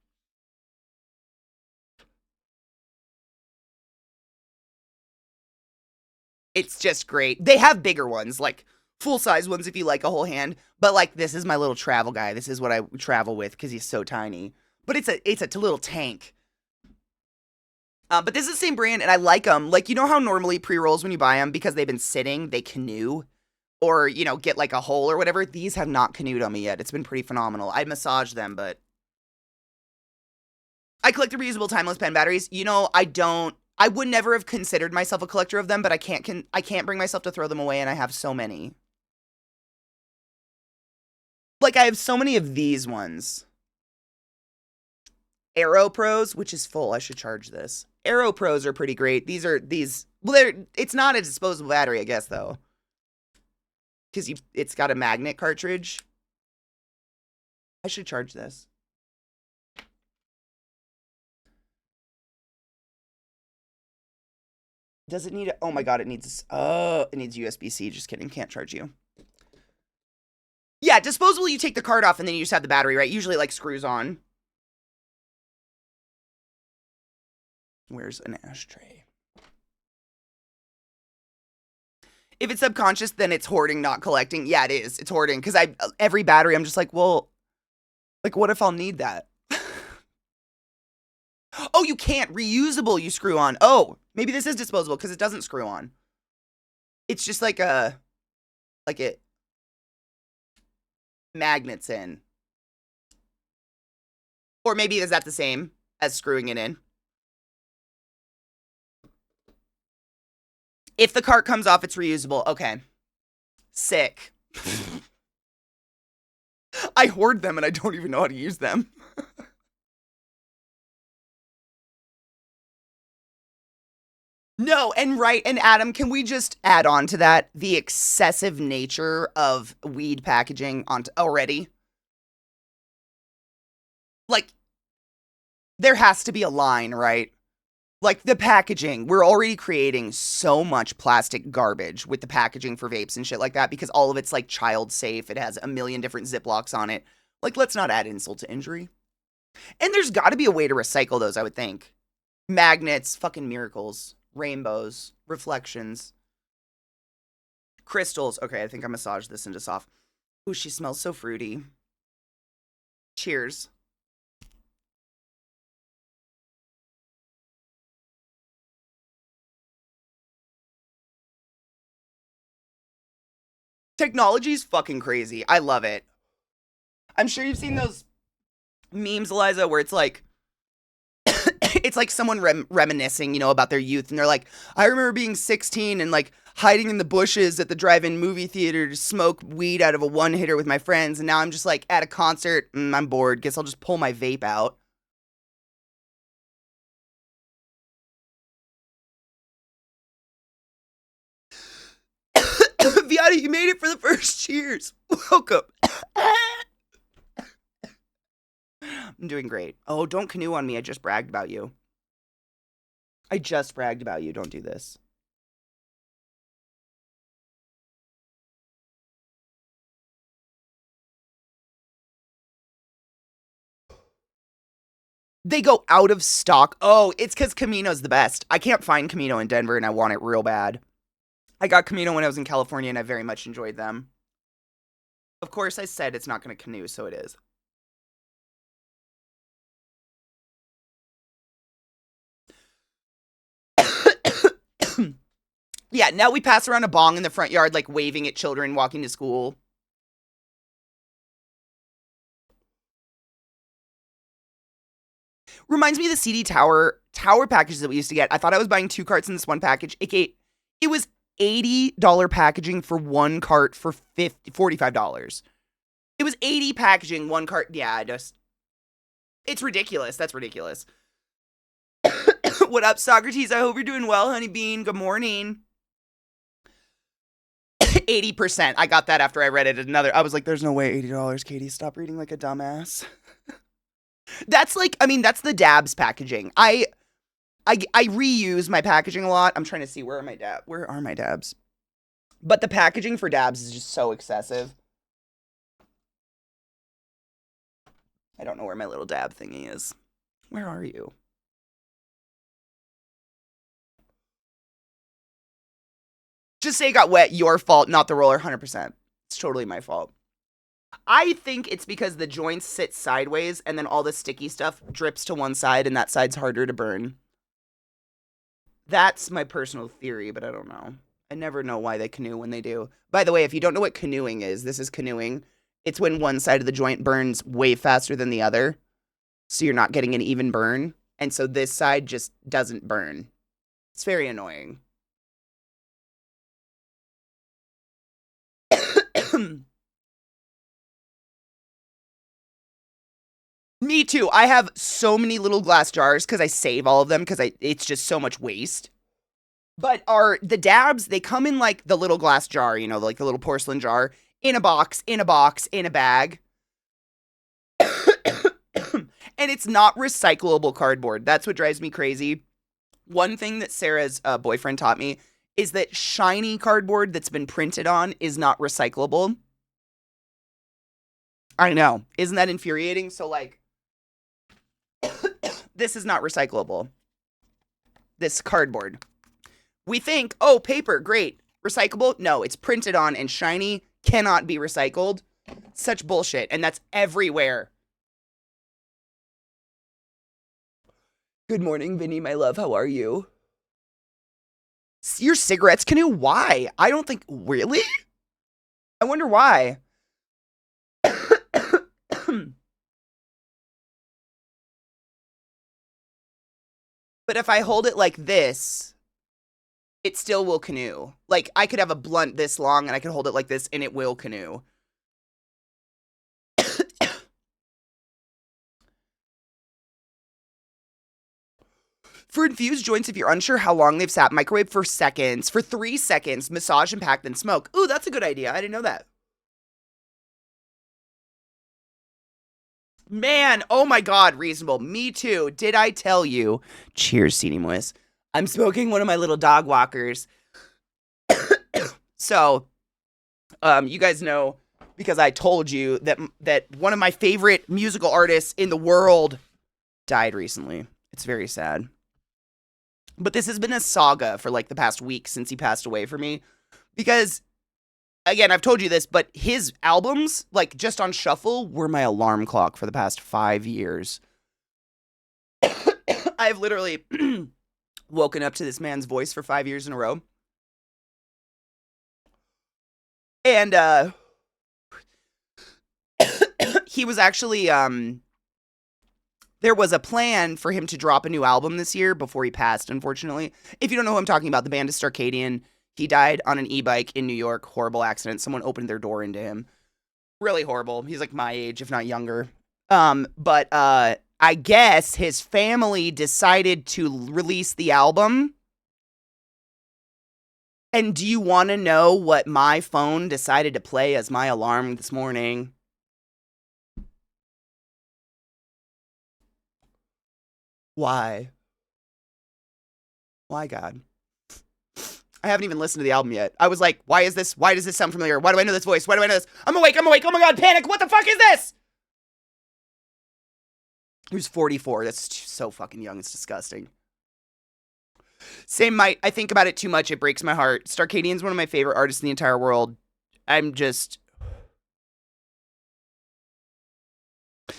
It's just great. They have bigger ones, like full size ones if you like a whole hand. But like this is my little travel guy. This is what I travel with because he's so tiny. But it's a little tank. But this is the same brand, and I like them. Like, you know how normally pre-rolls, when you buy them, because they've been sitting, they canoe? Or, get like a hole or whatever. These have not canoed on me yet. It's been pretty phenomenal. I massage them, but... I collect the reusable timeless pen batteries. I would never have considered myself a collector of them, but I can't bring myself to throw them away, and I have so many. Like, I have so many of these ones. Aero Pros, which is full. I should charge this. Aero Pros are pretty great. It's not a disposable battery, I guess, though. Because it's got a magnet cartridge. I should charge this. Does it need oh my god, it needs USB-C. Just kidding, can't charge you. Yeah, disposable, you take the card off and then you just have the battery, right? Usually like screws on. Where's an ashtray? If it's subconscious, then it's hoarding, not collecting. Yeah, it is. It's hoarding. Because every battery, I'm just like, well, like, what if I'll need that? Oh, you can't. Reusable, you screw on. Oh, maybe this is disposable because it doesn't screw on. It's just like it magnets in. Or maybe is that the same as screwing it in? If the cart comes off, it's reusable. Okay. Sick. I hoard them and I don't even know how to use them. No, and Adam, can we just add on to that the excessive nature of weed packaging already? Like, there has to be a line, right? Like, the packaging, we're already creating so much plastic garbage with the packaging for vapes and shit like that because all of it's, like, child safe. It has a million different Ziplocs on it. Like, let's not add insult to injury. And there's got to be a way to recycle those, I would think. Magnets, fucking miracles, rainbows, reflections, crystals. Okay, I think I massaged this into soft. Ooh, she smells so fruity. Cheers. Technology's fucking crazy. I love it. I'm sure you've seen those memes, Eliza, where it's like it's like someone reminiscing, about their youth, and they're like, I remember being 16 and like hiding in the bushes at the drive-in movie theater to smoke weed out of a one-hitter with my friends, and now I'm just like at a concert, I'm bored, guess I'll just pull my vape out. Viata, you made it for the first cheers. Welcome. I'm doing great. Oh, don't canoe on me. I just bragged about you. I just bragged about you. Don't do this. They go out of stock. Oh, it's because Camino's the best. I can't find Camino in Denver, and I want it real bad. I got Camino when I was in California, and I very much enjoyed them. Of course, I said it's not going to canoe, so it is. Yeah, now we pass around a bong in the front yard, like waving at children walking to school. Reminds me of the CD tower packages that we used to get. I thought I was buying 2 carts in this one package. It was $80 packaging for 1 cart for $45. It was 80 packaging, 1 cart. Yeah, it's ridiculous. That's ridiculous. What up, Socrates? I hope you're doing well, honey bean. Good morning. 80%. I got that after I read it. I was like, there's no way $80, Katie. Stop reading like a dumbass. That's like, I mean, that's the dabs packaging. I reuse my packaging a lot. I'm trying to see, where are my dabs? But the packaging for dabs is just so excessive. I don't know where my little dab thingy is. Where are you? Just say it got wet, your fault, not the roller, 100%. It's totally my fault. I think it's because the joints sit sideways and then all the sticky stuff drips to one side and that side's harder to burn. That's my personal theory, but I don't know. I never know why they canoe when they do. By the way, if you don't know what canoeing is, this is canoeing. It's when one side of the joint burns way faster than the other, so you're not getting an even burn. And so this side just doesn't burn. It's very annoying. Me too. I have so many little glass jars because I save all of them because it's just so much waste. But the dabs, they come in like the little glass jar, you know, like the little porcelain jar, in a box, in a box, in a bag. And it's not recyclable cardboard. That's what drives me crazy. One thing that Sarah's boyfriend taught me is that shiny cardboard that's been printed on is not recyclable. I know. Isn't that infuriating? So, like, this is not recyclable. This cardboard. We think, oh, paper, great. Recyclable? No, it's printed on and shiny, cannot be recycled. Such bullshit. And that's everywhere. Good morning, Vinny, my love. How are you? Your cigarettes canoe? Why? I don't think. Really? I wonder why. But if I hold it like this, it still will canoe. Like, I could have a blunt this long and I could hold it like this and it will canoe. For infused joints, if you're unsure how long they've sat, microwave for seconds. For 3 seconds, massage and pack, then smoke. Ooh, that's a good idea. I didn't know that. Man, oh my God, reasonable. Me too. Did I tell you? Cheers, Seedy Moist. I'm smoking one of my little dog walkers. So, you guys know, because I told you that one of my favorite musical artists in the world died recently. It's very sad. But this has been a saga for like the past week since he passed away for me. Because, again, I've told you this, but his albums, like just on shuffle, were my alarm clock for the past 5 years. I've literally woken up to this man's voice for 5 years in a row. And he was actually there was a plan for him to drop a new album this year before he passed, unfortunately. If you don't know who I'm talking about, the band is ClassyKatie. He died on an e-bike in New York. Horrible accident. Someone opened their door into him. Really horrible. He's like my age, if not younger. But I guess his family decided to release the album. And do you want to know what my phone decided to play as my alarm this morning? Why? Why, God? I haven't even listened to the album yet. I was like, why is this? Why does this sound familiar? Why do I know this voice? Why do I know this? I'm awake. I'm awake. Oh my God, panic. What the fuck is this? He was 44. That's so fucking young. It's disgusting. Same might. I think about it too much. It breaks my heart. Starcadian's one of my favorite artists in the entire world. I'm just.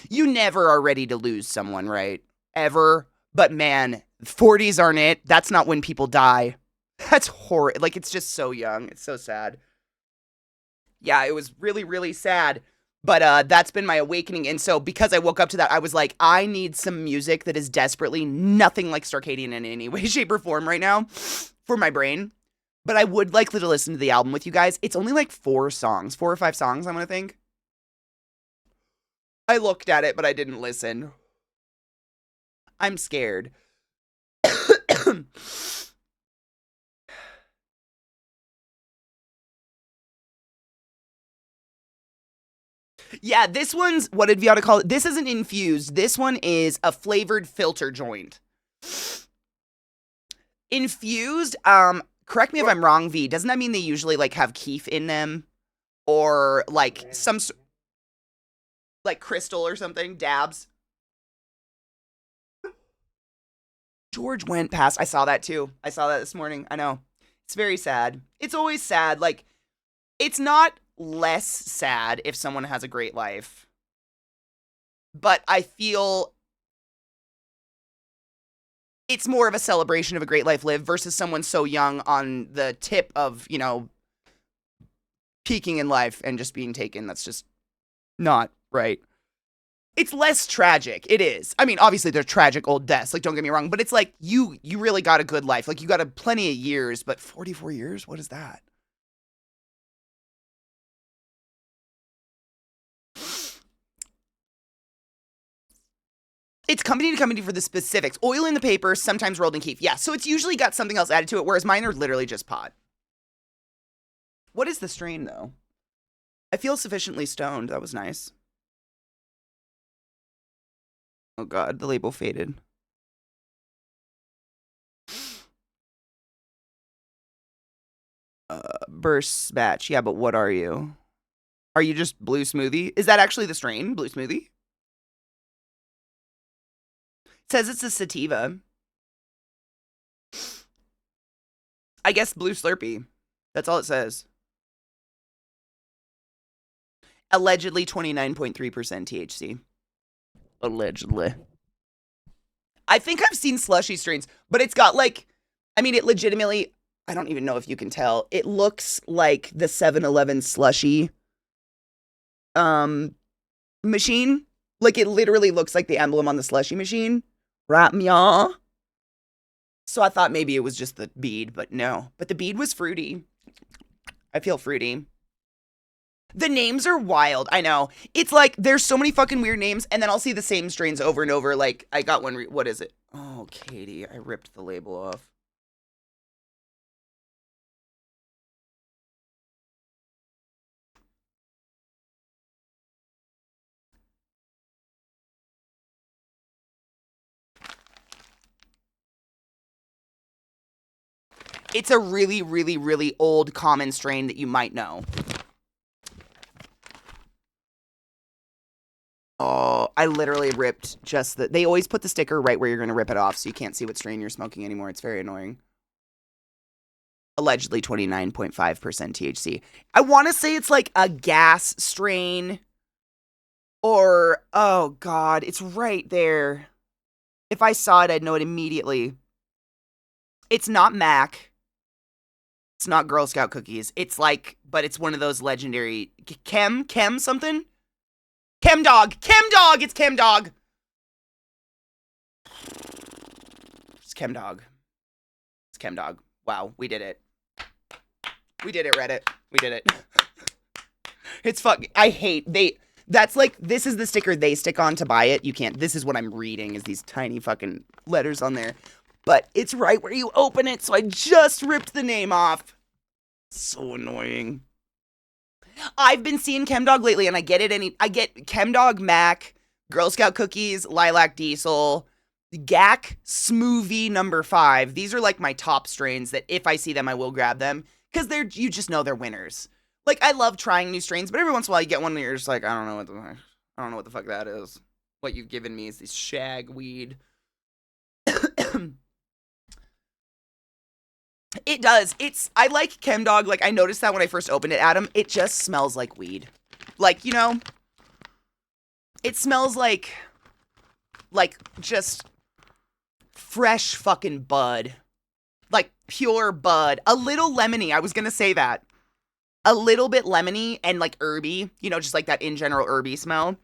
You never are ready to lose someone, right? Ever. But man, 40s aren't it. That's not when people die. That's horrid. Like, it's just so young. It's so sad. Yeah, it was really, really sad. But that's been my awakening. And so because I woke up to that, I was like, I need some music that is desperately nothing like Starcadian in any way, shape, or form right now for my brain. But I would like to listen to the album with you guys. It's only like 4 songs, 4 or 5 songs, I'm going to think. I looked at it, but I didn't listen. I'm scared. Yeah, this one's, what did Viata call it? This isn't infused. This one is a flavored filter joint. Infused, correct me if I'm wrong, V. Doesn't that mean they usually like have keef in them? Or like like crystal or something? Dabs? George went past. I saw that too. I saw that this morning. I know. It's very sad. It's always sad. Like, it's not less sad if someone has a great life. But I feel it's more of a celebration of a great life lived versus someone so young on the tip of, peaking in life and just being taken. That's just not right. It's less tragic. It is. I mean, obviously they're tragic old deaths. Like, don't get me wrong, but it's like you really got a good life. Like, you got a plenty of years, but 44 years? What is that? It's company to company for the specifics. Oil in the paper, sometimes rolled in keef. Yeah, so it's usually got something else added to it, whereas mine are literally just pod. What is the strain, though? I feel sufficiently stoned. That was nice. Oh god, the label faded. Burst batch. Yeah, but what are you? Are you just blue smoothie? Is that actually the strain, blue smoothie? It says it's a sativa. I guess blue slurpee. That's all it says. Allegedly 29.3% THC. Allegedly. I think I've seen slushy strains, but it's got like, I mean, it legitimately, I don't even know if you can tell. It looks like the 7-Eleven slushy machine. Like, it literally looks like the emblem on the slushy machine. Right, meow. So I thought maybe it was just the bead, but no. But the bead was fruity. I feel fruity. The names are wild. I know. It's like there's so many fucking weird names, and then I'll see the same strains over and over. Like, I got one. What is it? Oh, Katie, I ripped the label off. It's a really, really, really old common strain that you might know. Oh, I literally ripped just the. They always put the sticker right where you're going to rip it off, so you can't see what strain you're smoking anymore. It's very annoying. Allegedly 29.5% THC. I want to say it's like a gas strain. Or, oh god, it's right there. If I saw it, I'd know it immediately. It's not Mac. It's not Girl Scout cookies. It's like, but it's one of those legendary Chem something. Chem Dog. It's Chem Dog. It's Chem Dog. It's Chem Dog. Wow, we did it. We did it, Reddit. We did it. It's fuck. I hate they. That's like, this is the sticker they stick on to buy it. You can't. This is what I'm reading, is these tiny fucking letters on there. But it's right where you open it, so I just ripped the name off. So annoying. I've been seeing Chemdog lately, and I get it. I get Chemdog Mac, Girl Scout cookies, Lilac Diesel, GAC Smoothie number 5. These are like my top strains that if I see them, I will grab them because you just know they're winners. Like, I love trying new strains, but every once in a while you get one and you're just like, I don't know what the fuck that is. What you've given me is this shag weed. It does. I like Chemdog. Like, I noticed that when I first opened it, Adam. It just smells like weed. Like, it smells like just fresh fucking bud. Like, pure bud. A little lemony. I was gonna say that. A little bit lemony and like herby. Just like that in general herby smell.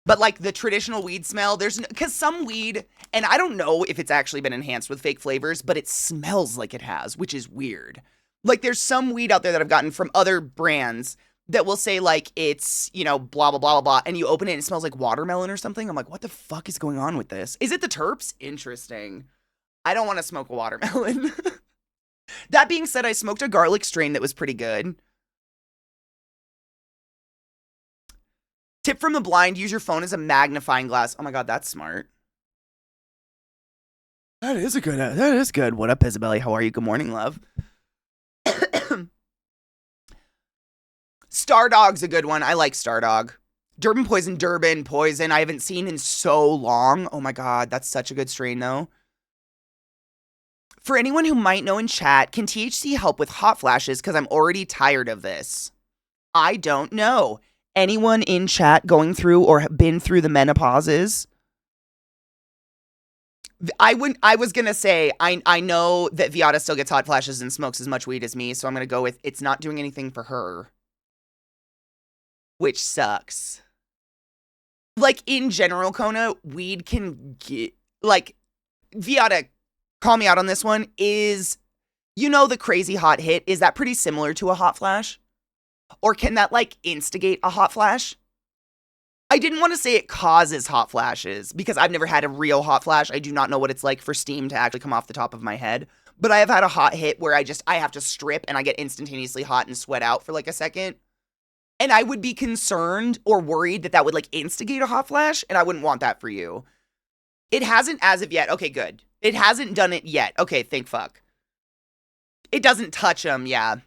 But like the traditional weed smell, because some weed, and I don't know if it's actually been enhanced with fake flavors, but it smells like it has, which is weird. Like, there's some weed out there that I've gotten from other brands that will say like it's, blah, blah, blah, blah, blah, and you open it and it smells like watermelon or something. I'm like, what the fuck is going on with this? Is it the terps? Interesting. I don't want to smoke a watermelon. That being said, I smoked a garlic strain that was pretty good. Tip from the blind, use your phone as a magnifying glass. Oh my God, that's smart. That is good. What up, Isabelli? How are you? Good morning, love. Stardog's a good one. I like Stardog. Durban Poison, I haven't seen in so long. Oh my God, that's such a good strain though. For anyone who might know in chat, can THC help with hot flashes? Because I'm already tired of this. I don't know. Anyone in chat going through or been through the menopauses? I was gonna say I know that Viata still gets hot flashes and smokes as much weed as me, so I'm gonna go with it's not doing anything for her, which sucks. Like in general, Kona, weed can get like Viata. Call me out on this one. Is the crazy hot hit? Is that pretty similar to a hot flash, or can that like instigate a hot flash? I didn't want to say it causes hot flashes because I've never had a real hot flash. I do not know what it's like for steam to actually come off the top of my head. But I have had a hot hit where I have to strip and I get instantaneously hot and sweat out for like a second. And I would be concerned or worried that would like instigate a hot flash, and I wouldn't want that for you. It hasn't as of yet. Okay, good. It hasn't done it yet. Okay, thank fuck. It doesn't touch them, yeah.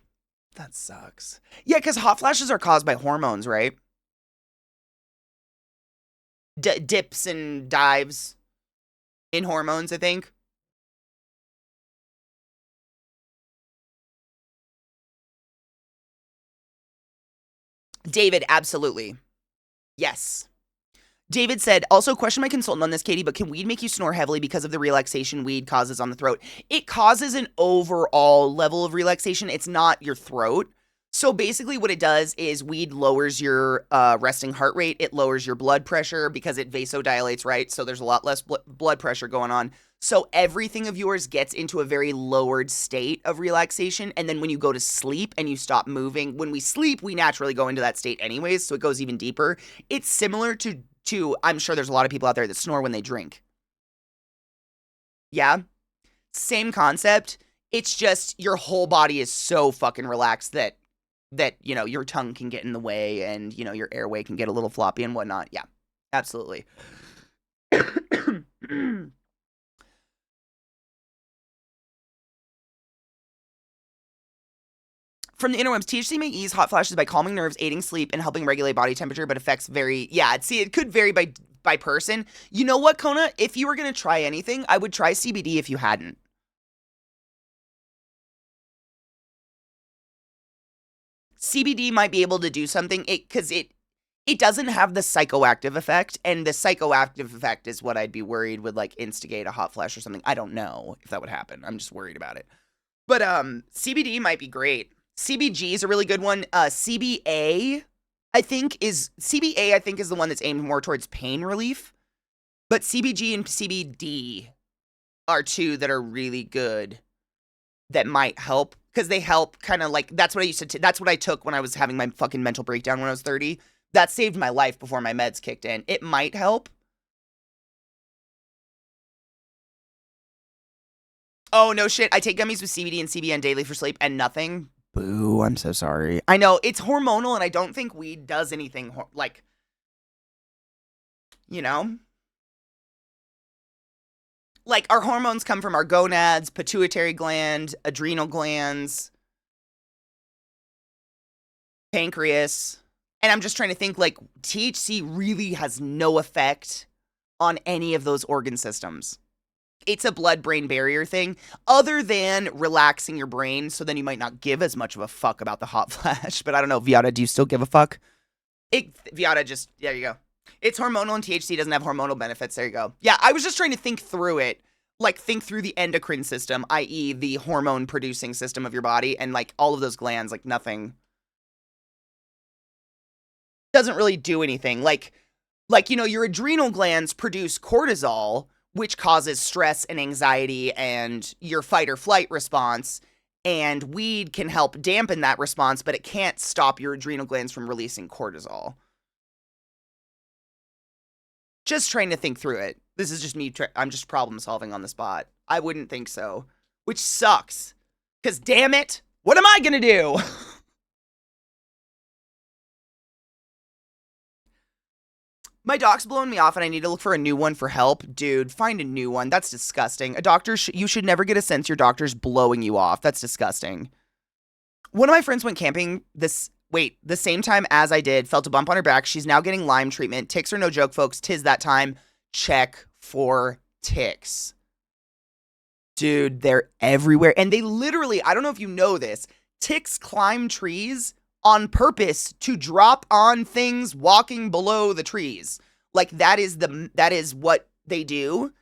That sucks. Yeah, because hot flashes are caused by hormones, right? Dips and dives in hormones, I think. David, absolutely. Yes. David said, also question my consultant on this, Katie, but can weed make you snore heavily because of the relaxation weed causes on the throat? It causes an overall level of relaxation. It's not your throat. So basically what it does is weed lowers your resting heart rate. It lowers your blood pressure because it vasodilates, right? So there's a lot less blood pressure going on. So everything of yours gets into a very lowered state of relaxation. And then when you go to sleep and you stop moving, when we sleep, we naturally go into that state anyways. So it goes even deeper. It's similar to I'm sure there's a lot of people out there that snore when they drink. Yeah. Same concept. It's just your whole body is so fucking relaxed that your tongue can get in the way and, your airway can get a little floppy and whatnot. Yeah, absolutely. From the interwebs, THC may ease hot flashes by calming nerves, aiding sleep, and helping regulate body temperature, but effects vary. Yeah, see, it could vary by person. You know what, Kona? If you were going to try anything, I would try CBD if you hadn't. CBD might be able to do something because it doesn't have the psychoactive effect, and the psychoactive effect is what I'd be worried would like instigate a hot flash or something. I don't know if that would happen. I'm just worried about it. But CBD might be great. CBG is a really good one. CBA, I think is the one that's aimed more towards pain relief. But CBG and CBD are two that are really good that might help because they help kind of like that's what I used to that's what I took when I was having my fucking mental breakdown when I was 30. That saved my life before my meds kicked in. It might help. Oh, no shit. I take gummies with CBD and CBN daily for sleep and nothing. Boo, I'm so sorry. I know, it's hormonal and I don't think weed does anything like, Like, our hormones come from our gonads, pituitary gland, adrenal glands, pancreas. And I'm just trying to think, like, THC really has no effect on any of those organ systems. It's a blood-brain barrier thing, other than relaxing your brain, so then you might not give as much of a fuck about the hot flash. But I don't know, Viata, do you still give a fuck? Viata just, there you go. It's hormonal and THC doesn't have hormonal benefits. There you go. Yeah, I was just trying to think through it. Like, think through the endocrine system, i.e. the hormone-producing system of your body, and, like, all of those glands, like, nothing. Doesn't really do anything. Like, your adrenal glands produce cortisol, which causes stress and anxiety and your fight or flight response. And weed can help dampen that response, but it can't stop your adrenal glands from releasing cortisol. Just trying to think through it. This is just me. I'm just problem solving on the spot. I wouldn't think so, which sucks. Because damn it, what am I going to do? My dog's blowing me off and I need to look for a new one for help. Dude, find a new one. That's disgusting. A doctor, you should never get a sense your doctor's blowing you off. That's disgusting. One of my friends went camping the same time as I did, felt a bump on her back. She's now getting Lyme treatment. Ticks are no joke, folks. 'Tis that time. Check for ticks. Dude, they're everywhere. And they literally, I don't know if you know this, ticks climb trees on purpose to drop on things walking below the trees. Like that is what they do.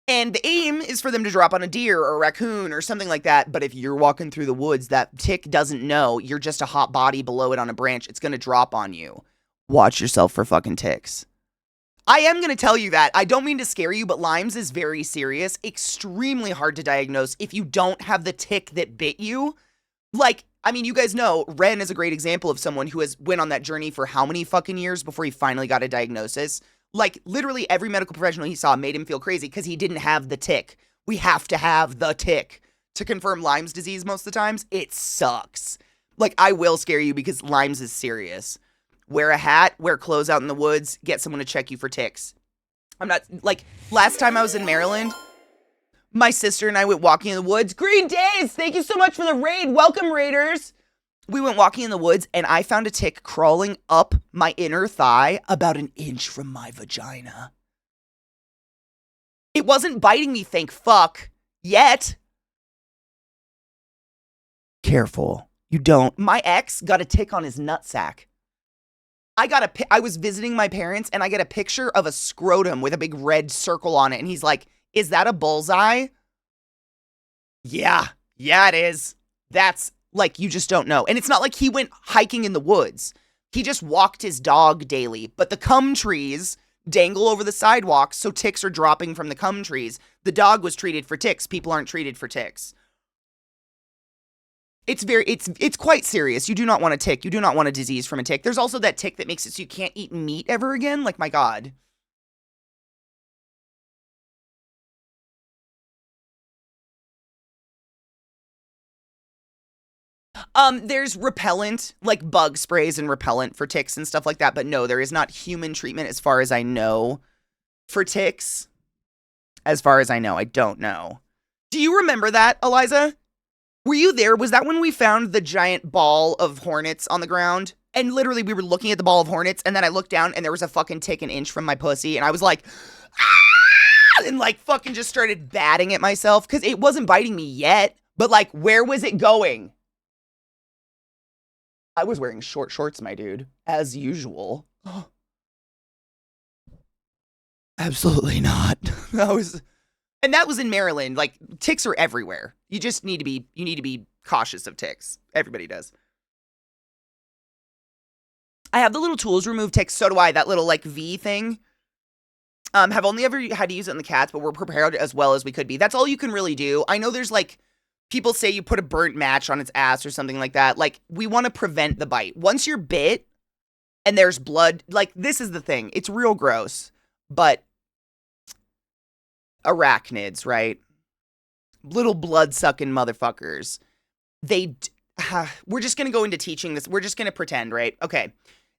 And the aim is for them to drop on a deer or a raccoon or something like that. But if you're walking through the woods, that tick doesn't know you're just a hot body below it on a branch. It's going to drop on you. Watch yourself for fucking ticks. I am going to tell you that. I don't mean to scare you, but Lyme's is very serious. Extremely hard to diagnose if you don't have the tick that bit you. Like, I mean, you guys know, Ren is a great example of someone who went on that journey for how many fucking years before he finally got a diagnosis? Like, literally every medical professional he saw made him feel crazy because he didn't have the tick. We have to have the tick to confirm Lyme's disease most of the times. It sucks. Like, I will scare you because Lyme's is serious. Wear a hat, wear clothes out in the woods, get someone to check you for ticks. I'm not, like, last time I was in Maryland, my sister and I went walking in the woods. Green Days, thank you so much for the raid. Welcome, Raiders. We went walking in the woods, and I found a tick crawling up my inner thigh about an inch from my vagina. It wasn't biting me, thank fuck, yet. Careful. You don't. My ex got a tick on his nutsack. I was visiting my parents, and I get a picture of a scrotum with a big red circle on it, and he's like, is that a bullseye? Yeah, it is. That's, like, you just don't know. And it's not like he went hiking in the woods. He just walked his dog daily. But the cum trees dangle over the sidewalk, so ticks are dropping from the cum trees. The dog was treated for ticks. People aren't treated for ticks. It's quite serious. You do not want a tick. You do not want a disease from a tick. There's also that tick that makes it so you can't eat meat ever again. Like, my God. There's repellent, like bug sprays and repellent for ticks and stuff like that. But no, there is not human treatment as far as I know for ticks. As far as I know, I don't know. Do you remember that, Eliza? Were you there? Was that when we found the giant ball of hornets on the ground? And literally we were looking at the ball of hornets and then I looked down and there was a fucking tick an inch from my pussy and I was like, ah! And like fucking just started batting at myself because it wasn't biting me yet. But like, where was it going? I was wearing short shorts, my dude, as usual. Absolutely not. And that was in Maryland. Like, ticks are everywhere. You need to be cautious of ticks. Everybody does. I have the little tools remove ticks. So do I. That little like V thing. Have only ever had to use it on the cats, but we're prepared as well as we could be. That's all you can really do. I know there's like, people say you put a burnt match on its ass or something like that. Like, we want to prevent the bite. Once you're bit and there's blood, like, this is the thing. It's real gross. But arachnids, right? Little blood-sucking motherfuckers. We're just going to go into teaching this. We're just going to pretend, right? Okay.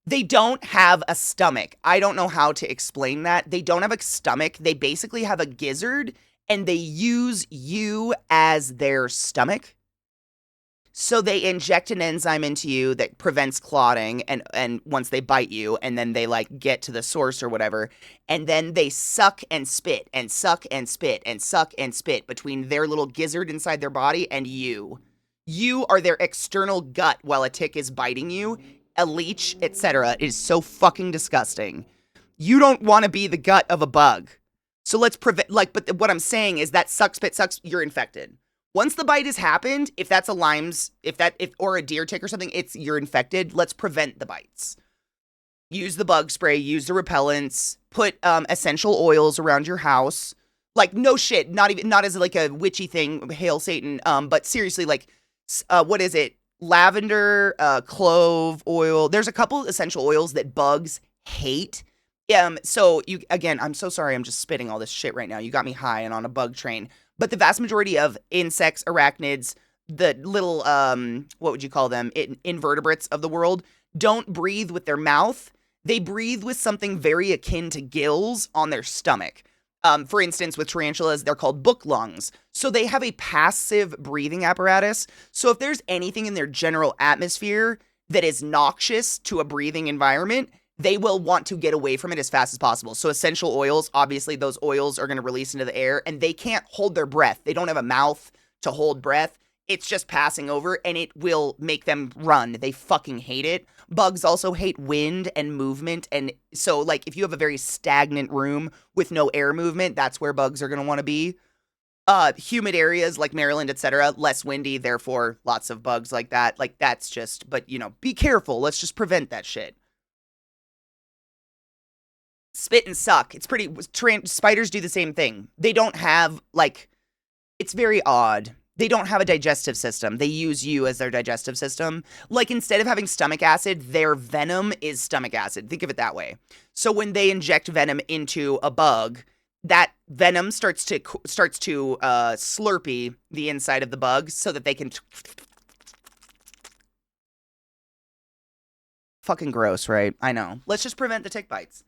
They don't have a stomach. I don't know how to explain that. They don't have a stomach. They basically have a gizzard, and they use you as their stomach. So they inject an enzyme into you that prevents clotting and once they bite you and then they like get to the source or whatever. And then they suck and spit and suck and spit and suck and spit between their little gizzard inside their body and you. You are their external gut while a tick is biting you, a leech, etc. It is so fucking disgusting. You don't want to be the gut of a bug. So let's prevent, like, but what I'm saying is that suck, spit, sucks, you're infected. Once the bite has happened, if that's a Lyme's, or a deer tick or something, you're infected. Let's prevent the bites. Use the bug spray, use the repellents, put essential oils around your house. Like, no shit, not as like a witchy thing, hail Satan, but seriously, like, what is it? Lavender, clove oil. There's a couple essential oils that bugs hate. So again, I'm so sorry I'm just spitting all this shit right now. You got me high and on a bug train. But the vast majority of insects, arachnids, the little, what would you call them, invertebrates of the world, don't breathe with their mouth. They breathe with something very akin to gills on their stomach. For instance, with tarantulas, they're called book lungs. So they have a passive breathing apparatus. So if there's anything in their general atmosphere that is noxious to a breathing environment, they will want to get away from it as fast as possible. So essential oils, obviously those oils are going to release into the air and they can't hold their breath. They don't have a mouth to hold breath. It's just passing over and it will make them run. They fucking hate it. Bugs also hate wind and movement. And so, like, if you have a very stagnant room with no air movement, that's where bugs are going to want to be. Humid areas like Maryland, etc., less windy, therefore lots of bugs like that. Like, that's just, but, you know, be careful. Let's just prevent that shit. Spit and suck. It's pretty, spiders do the same thing. They don't have, like, it's very odd. They don't have a digestive system. They use you as their digestive system. Like, instead of having stomach acid, their venom is stomach acid. Think of it that way. So when they inject venom into a bug, that venom starts to slurpee the inside of the bug so that they can... Fucking gross, right? I know. Let's just prevent the tick bites.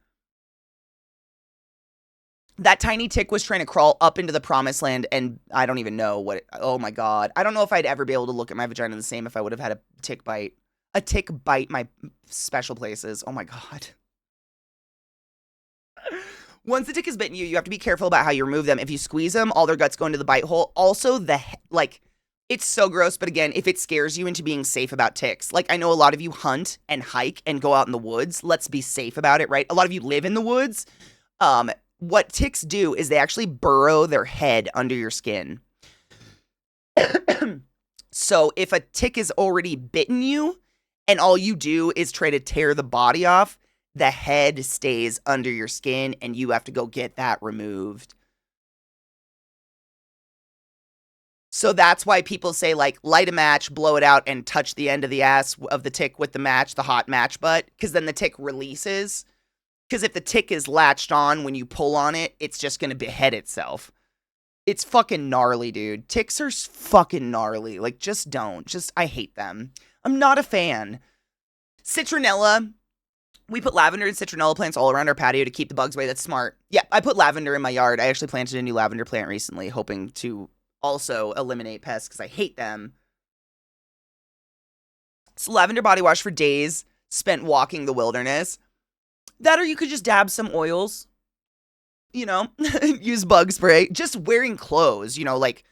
That tiny tick was trying to crawl up into the promised land, and I don't even know what... oh my god. I don't know if I'd ever be able to look at my vagina the same if I would have had a tick bite. A tick bite my special places. Oh my god. Once the tick has bitten you, you have to be careful about how you remove them. If you squeeze them, all their guts go into the bite hole. Also, like, it's so gross, but again, if it scares you into being safe about ticks. Like, I know a lot of you hunt and hike and go out in the woods. Let's be safe about it, right? A lot of you live in the woods. What ticks do is they actually burrow their head under your skin. So if a tick has already bitten you and all you do is try to tear the body off, the head stays under your skin and you have to go get that removed. So that's why people say, like, light a match, blow it out, and touch the end of the ass of the tick with the match, the hot match butt, because then the tick releases. Because if the tick is latched on when you pull on it, it's just going to behead itself. It's fucking gnarly, dude. Ticks are fucking gnarly. Like, just don't. Just, I hate them. I'm not a fan. Citronella. We put lavender and citronella plants all around our patio to keep the bugs away. That's smart. Yeah, I put lavender in my yard. I actually planted a new lavender plant recently, hoping to also eliminate pests because I hate them. So lavender body wash for days spent walking the wilderness. That or you could just dab some oils, you know, use bug spray. Just wearing clothes, you know, like,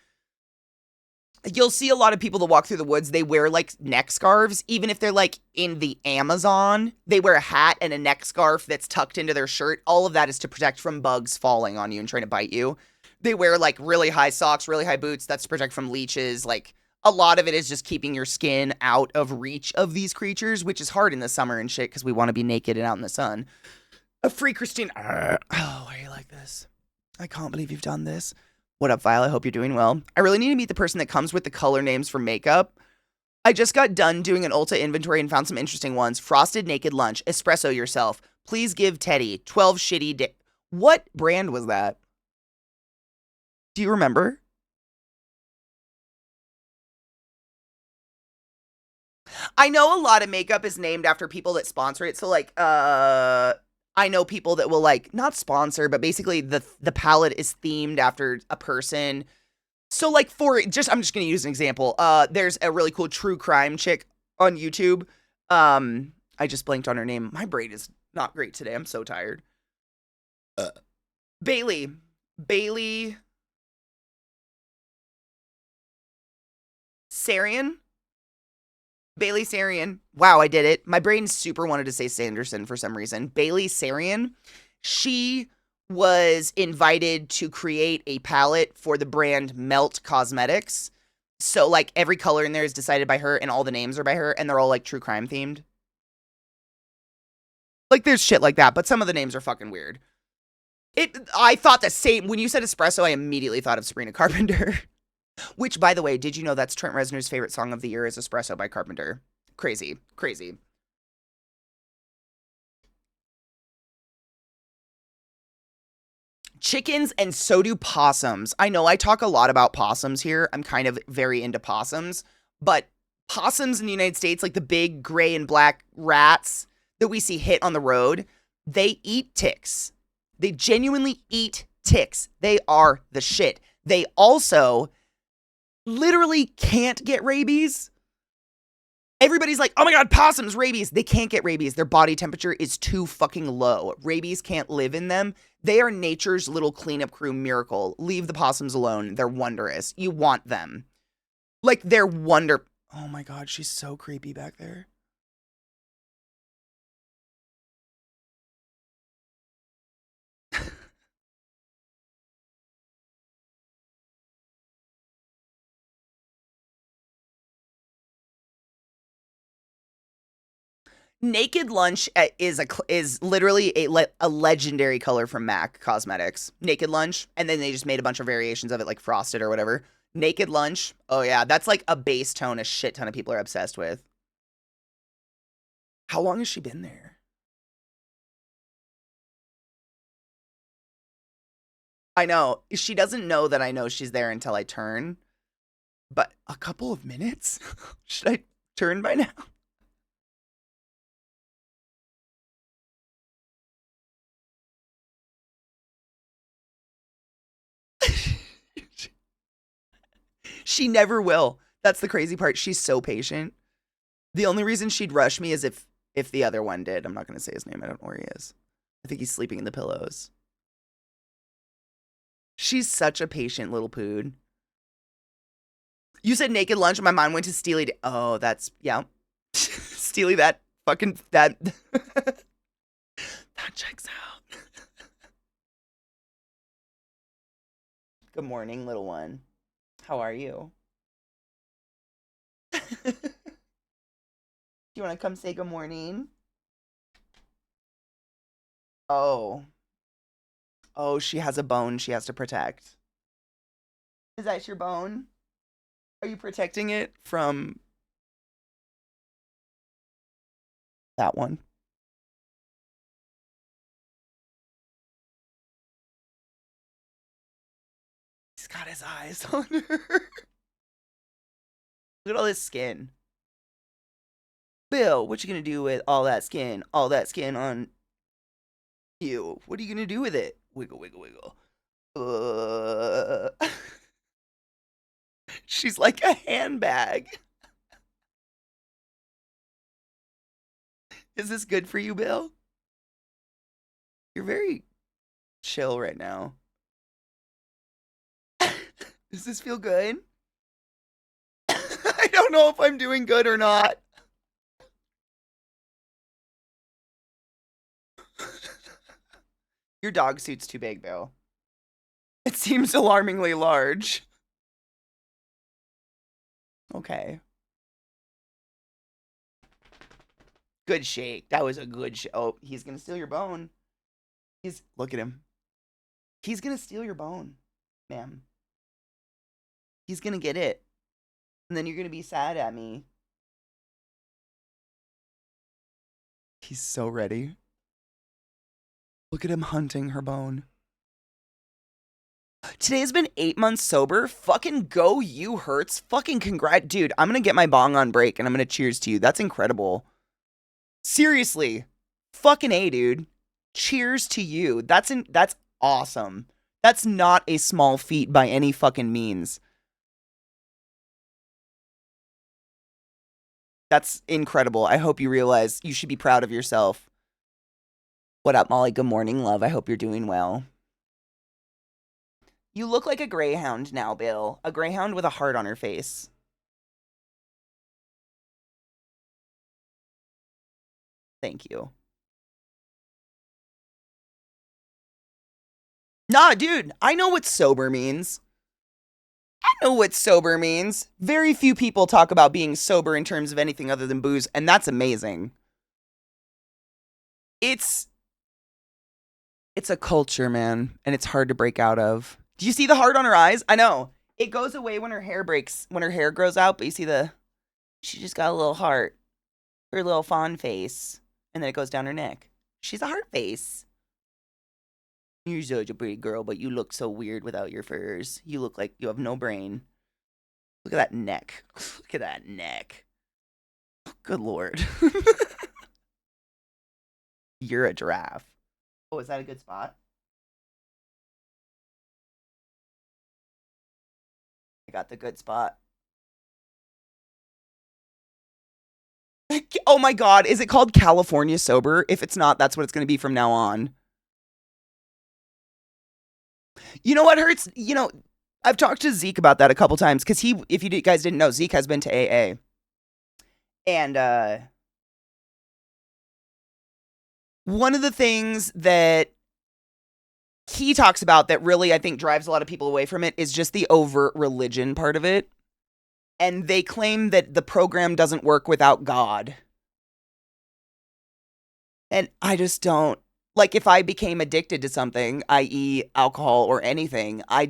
you'll see a lot of people that walk through the woods, they wear, like, neck scarves. Even if they're, like, in the Amazon, they wear a hat and a neck scarf that's tucked into their shirt. All of that is to protect from bugs falling on you and trying to bite you. They wear, like, really high socks, really high boots. That's to protect from leeches, like... A lot of it is just keeping your skin out of reach of these creatures, which is hard in the summer and shit because we want to be naked and out in the sun. A free Christine. Oh, why are you like this? I can't believe you've done this. What up, Vile? I hope you're doing well. I really need to meet the person that comes with the color names for makeup. I just got done doing an Ulta inventory and found some interesting ones. Frosted Naked Lunch. Espresso yourself. Please give Teddy 12 shitty day. What brand was that? Do you remember? I know a lot of makeup is named after people that sponsor it. So, like, I know people that will, like, not sponsor, but basically the palette is themed after a person. So, like, I'm just going to use an example. There's a really cool true crime chick on YouTube. I just blanked on her name. My brain is not great today. I'm so tired. Bailey Sarian. Bailey Sarian. Wow, I did it. My brain super wanted to say Sanderson for some reason. Bailey Sarian. She was invited to create a palette for the brand Melt Cosmetics. So, like, every color in there is decided by her and all the names are by her and they're all, like, true crime themed. Like, there's shit like that, but some of the names are fucking weird. I thought the same. When you said espresso, I immediately thought of Sabrina Carpenter. Which, by the way, did you know that's Trent Reznor's favorite song of the year is Espresso by Carpenter? Crazy. Crazy. Chickens, and so do possums. I know I talk a lot about possums here. I'm kind of very into possums. But possums in the United States, like the big gray and black rats that we see hit on the road, they eat ticks. They genuinely eat ticks. They are the shit. They also literally can't get rabies. Everybody's like, oh my God, possums, rabies. They can't get rabies. Their body temperature is too fucking low. Rabies can't live in them. They are nature's little cleanup crew miracle. Leave the possums alone. They're wondrous. You want them. Like, they're wonder. Oh my God, she's so creepy back there. Naked Lunch is literally a legendary color from MAC Cosmetics. Naked Lunch, and then they just made a bunch of variations of it, like frosted or whatever. Naked Lunch, oh yeah, that's like a base tone a shit ton of people are obsessed with. How long has she been there? I know. She doesn't know that I know she's there until I turn. But a couple of minutes? Should I turn by now? She never will. That's the crazy part. She's so patient. The only reason she'd rush me is if the other one did. I'm not going to say his name. I don't know where he is. I think he's sleeping in the pillows. She's such a patient little pood. You said Naked Lunch, and my mind went to Steely. Oh, that's, yeah. Steely, that fucking, that checks out. Good morning, little one. How are you? Do you want to come say good morning? Oh. Oh, she has a bone she has to protect. Is that your bone? Are you protecting it from that one? He's got his eyes on her. Look at all this skin. Bill, what you gonna do with all that skin? All that skin on you. What are you gonna do with it? Wiggle, wiggle, wiggle. She's like a handbag. Is this good for you, Bill? You're very chill right now. Does this feel good? I don't know if I'm doing good or not. Your dog suit's too big, Bill. It seems alarmingly large. Okay. Good shake. That was a good shake. Oh, he's gonna steal your bone. Look at him. He's gonna steal your bone, ma'am. He's gonna get it. And then you're gonna be sad at me. He's so ready. Look at him hunting her bone. Today has been 8 months sober. Fucking go, you hurts. Fucking congrats. Dude, I'm gonna get my bong on break and I'm gonna cheers to you. That's incredible. Seriously. Fucking A, dude. Cheers to you. That's awesome. That's not a small feat by any fucking means. That's incredible. I hope you realize you should be proud of yourself. What up, Molly? Good morning, love. I hope you're doing well. You look like a greyhound now, Bill. A greyhound with a heart on her face. Thank you. Nah, dude, I know what sober means. I know what sober means. Very few people talk about being sober in terms of anything other than booze, and that's amazing. It's a culture, man, and it's hard to break out of. Do you see the heart on her eyes? I know. It goes away when her hair grows out, but you see she just got a little heart. Her little fawn face. And then it goes down her neck. She's a heart face. You're such a pretty girl, but you look so weird without your furs. You look like you have no brain. Look at that neck. Look at that neck. Good Lord. You're a giraffe. Oh, is that a good spot? I got the good spot. Oh my God. Is it called California Sober? If it's not, that's what it's going to be from now on. You know what hurts? I've talked to Zeke about that a couple times because if you guys didn't know, Zeke has been to AA. And one of the things that he talks about that really, I think, drives a lot of people away from it is just the overt religion part of it. And they claim that the program doesn't work without God. And I just don't. Like, if I became addicted to something, i.e., alcohol or anything, I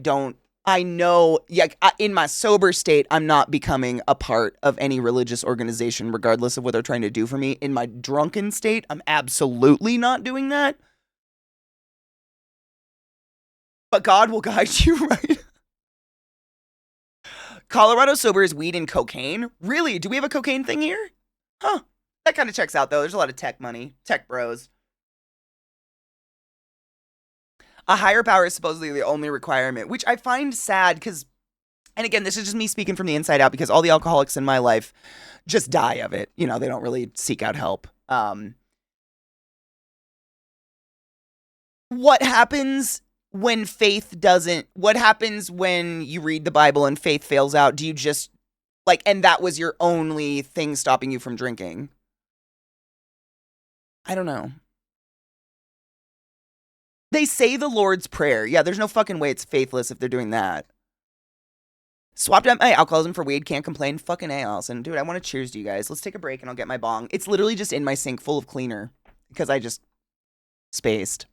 know, yeah, in my sober state, I'm not becoming a part of any religious organization, regardless of what they're trying to do for me. In my drunken state, I'm absolutely not doing that. But God will guide you, right? Colorado sober is weed and cocaine? Really? Do we have a cocaine thing here? Huh. That kind of checks out, though. There's a lot of tech money. Tech bros. A higher power is supposedly the only requirement, which I find sad because, and again, this is just me speaking from the inside out because all the alcoholics in my life just die of it. They don't really seek out help. What happens when what happens when you read the Bible and faith fails out? Do you just, and that was your only thing stopping you from drinking? I don't know. They say the Lord's Prayer. Yeah, there's no fucking way it's faithless if they're doing that. Swapped out my alcoholism for weed, can't complain. Fucking A, Allison. Dude, I want to cheers to you guys. Let's take a break and I'll get my bong. It's literally just in my sink full of cleaner because I just spaced.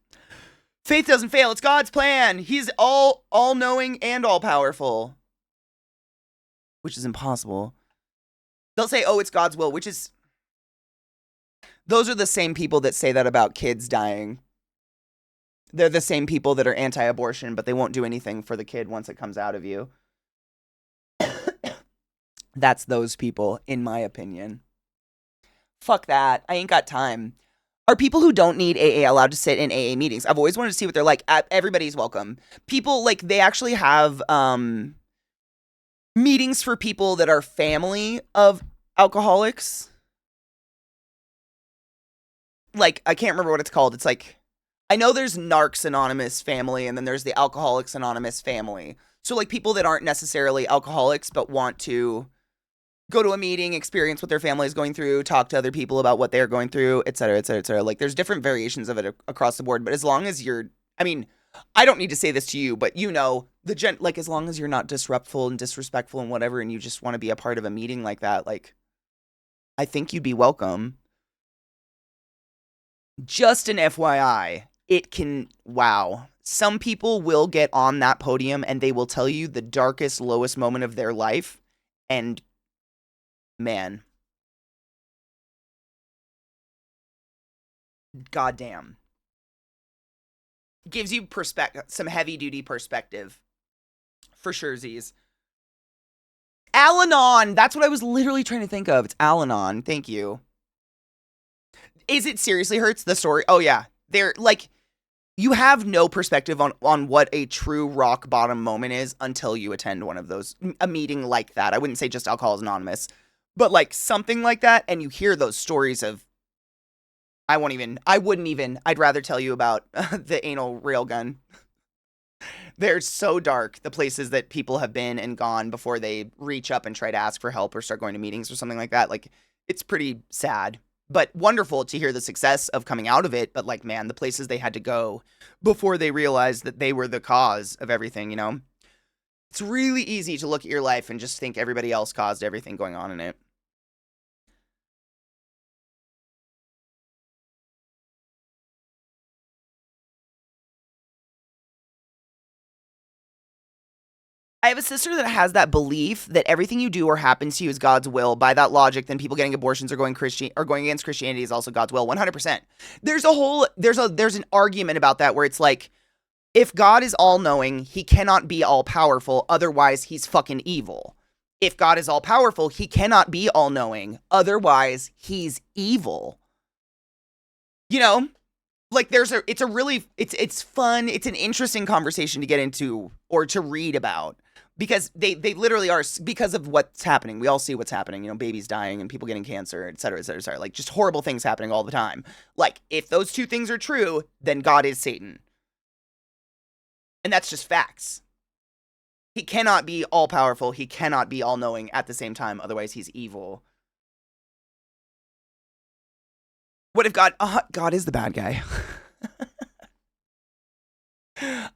Faith doesn't fail. It's God's plan. He's all-knowing and all-powerful. Which is impossible. They'll say, oh, it's God's will, which is... Those are the same people that say that about kids dying. They're the same people that are anti-abortion, but they won't do anything for the kid once it comes out of you. That's those people, in my opinion. Fuck that. I ain't got time. Are people who don't need AA allowed to sit in AA meetings? I've always wanted to see what they're like. Everybody's welcome. People, they actually have meetings for people that are family of alcoholics. I can't remember what it's called. It's I know there's Narcs Anonymous family, and then there's the Alcoholics Anonymous family. So, people that aren't necessarily alcoholics, but want to go to a meeting, experience what their family is going through, talk to other people about what they're going through, et cetera, et cetera, et cetera. There's different variations of it across the board, but as long as you're, I don't need to say this to you, but as long as you're not disruptful and disrespectful and whatever, and you just want to be a part of a meeting like that, I think you'd be welcome. Just an FYI, wow. Some people will get on that podium and they will tell you the darkest, lowest moment of their life. And man, goddamn. Gives you some heavy duty perspective. For sure, Z's. Al-Anon. That's what I was literally trying to think of. It's Al-Anon. Thank you. Is it seriously hurts the story? Oh yeah. They're you have no perspective on what a true rock bottom moment is until you attend one of those, a meeting like that. I wouldn't say just Alcoholics Anonymous, but something like that. And you hear those stories of, I wouldn't even, I'd rather tell you about the anal railgun. They're so dark, the places that people have been and gone before they reach up and try to ask for help or start going to meetings or something like that. It's pretty sad. But wonderful to hear the success of coming out of it. But man, the places they had to go before they realized that they were the cause of everything, It's really easy to look at your life and just think everybody else caused everything going on in it. I have a sister that has that belief that everything you do or happens to you is God's will. By that logic, then people getting abortions or going against Christianity is also God's will. 100%. There's an argument about that where it's if God is all knowing, he cannot be all powerful. Otherwise, he's fucking evil. If God is all powerful, he cannot be all knowing. Otherwise, he's evil. like it's fun, it's an interesting conversation to get into or to read about because they literally are, because of what's happening. We all see what's happening, babies dying and people getting cancer, et cetera, et cetera, et cetera. Like just horrible things happening all the time. Like if those two things are true, then God is Satan. And that's just facts. He cannot be all powerful. He cannot be all knowing at the same time. Otherwise, he's evil. What if God is the bad guy?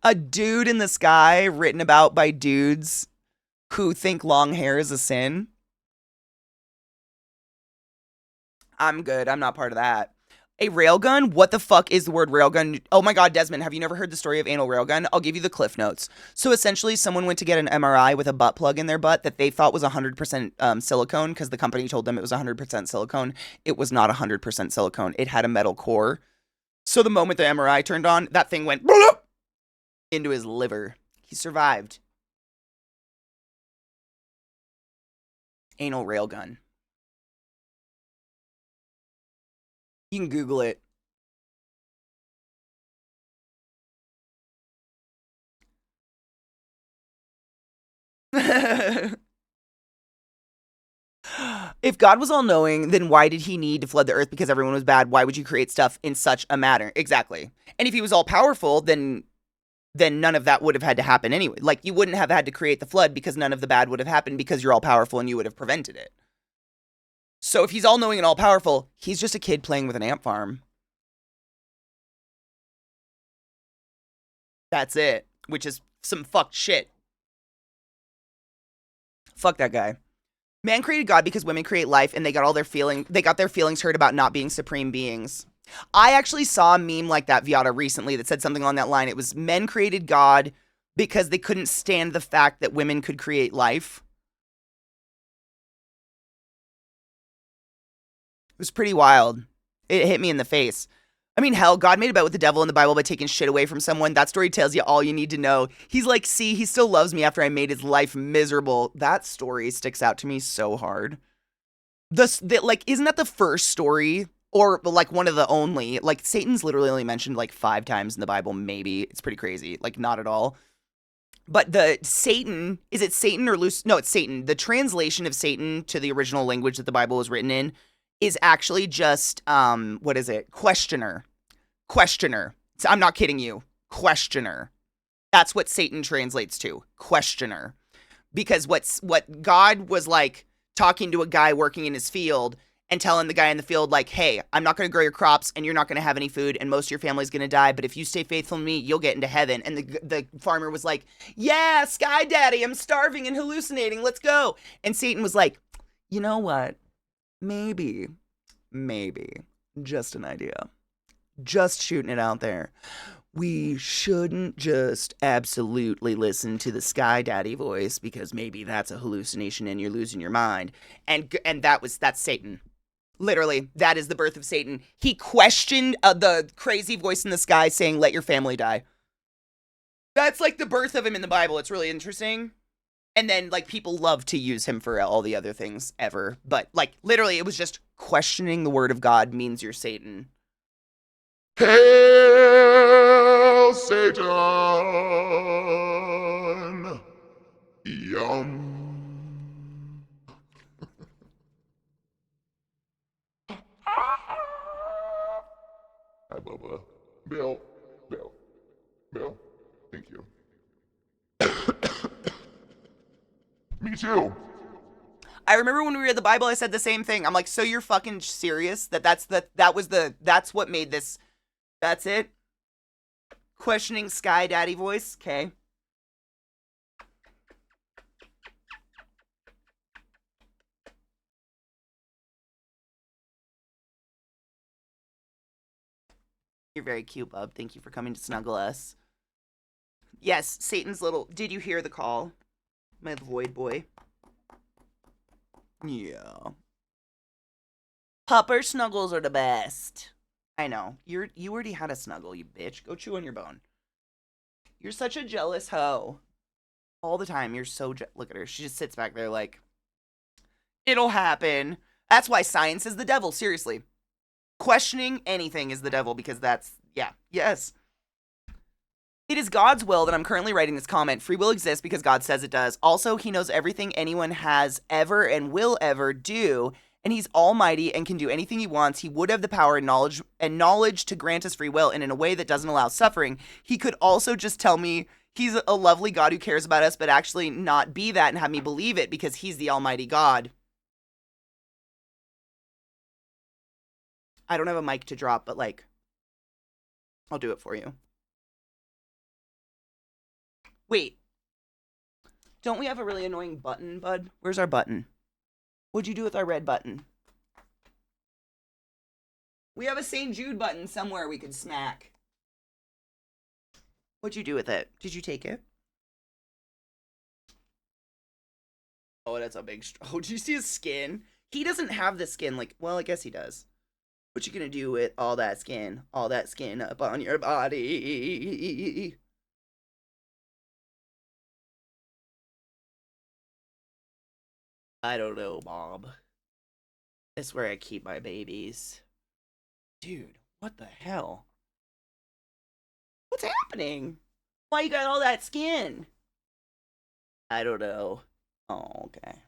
A dude in the sky written about by dudes who think long hair is a sin? I'm good. I'm not part of that. A railgun? What the fuck is the word railgun? Oh my god, Desmond, have you never heard the story of anal railgun? I'll give you the cliff notes. So essentially, someone went to get an MRI with a butt plug in their butt that they thought was 100% silicone because the company told them it was 100% silicone. It was not 100% silicone. It had a metal core. So the moment the MRI turned on, that thing went into his liver. He survived. Anal railgun. You can Google it. If God was all-knowing, then why did he need to flood the earth because everyone was bad? Why would you create stuff in such a manner? Exactly. And if he was all-powerful, then none of that would have had to happen anyway. Like, you wouldn't have had to create the flood because none of the bad would have happened because you're all-powerful and you would have prevented it. So if he's all-knowing and all-powerful, he's just a kid playing with an ant farm. That's it. Which is some fucked shit. Fuck that guy. Man created God because women create life and they got their feelings hurt about not being supreme beings. I actually saw a meme like that, Viata, recently that said something on that line. It was men created God because they couldn't stand the fact that women could create life. It was pretty wild. It hit me in the face. I mean, hell, God made a bet with the devil in the Bible by taking shit away from someone. That story tells you all you need to know. He's like, see, he still loves me after I made his life miserable. That story sticks out to me so hard. Like, isn't that the first story? Or, like, one of the only? Like, Satan's literally only mentioned, like, 5 times in the Bible, maybe. It's pretty crazy. Like, not at all. But Satan, is it Satan or Lucifer? No, it's Satan. The translation of Satan to the original language that the Bible was written in is actually just, what is it? Questioner. So I'm not kidding you. Questioner. That's what Satan translates to. Questioner. Because what God was like talking to a guy working in his field and telling the guy in the field, like, hey, I'm not going to grow your crops and you're not going to have any food and most of your family's going to die. But if you stay faithful to me, you'll get into heaven. And the farmer was like, yeah, Sky Daddy, I'm starving and hallucinating. Let's go. And Satan was like, you know what? Maybe, just an idea. Just shooting it out there. We shouldn't just absolutely listen to the Sky Daddy voice because maybe that's a hallucination and you're losing your mind. And that's Satan. Literally, that is the birth of Satan. He questioned the crazy voice in the sky saying, let your family die. That's like the birth of him in the Bible. It's really interesting. And then, like, people love to use him for all the other things ever. But, like, literally, it was just questioning the word of God means you're Satan. Hail Satan! Yum! Hi, Bubba. Bill. Thank you. Me too. I remember when we read the Bible, I said the same thing. I'm like, so you're fucking serious? That's what made this. That's it? Questioning Sky Daddy voice? Okay. You're very cute, bub. Thank you for coming to snuggle us. Yes, Satan's little. Did you hear the call? My void boy. Yeah. Pupper snuggles are the best. I know. You already had a snuggle, you bitch. Go chew on your bone. You're such a jealous hoe. All the time. You're so look at her. She just sits back there like, it'll happen. That's why science is the devil. Seriously. Questioning anything is the devil because that's, Yeah. Yes. It is God's will that I'm currently writing this comment. Free will exists because God says it does. Also, he knows everything anyone has ever and will ever do, and he's almighty and can do anything he wants. He would have the power and knowledge to grant us free will, and in a way that doesn't allow suffering. He could also just tell me he's a lovely God who cares about us, but actually not be that and have me believe it because he's the almighty God. I don't have a mic to drop, but like, I'll do it for you. Wait, don't we have a really annoying button, bud? Where's our button? What'd you do with our red button? We have a St. Jude button somewhere we could smack. What'd you do with it? Did you take it? Oh, that's a big... Oh, did you see his skin? He doesn't have the skin like... Well, I guess he does. What you gonna do with all that skin? All that skin up on your body? I don't know, Bob. That's where I keep my babies. Dude, what the hell? What's happening? Why you got all that skin? I don't know. Oh, okay.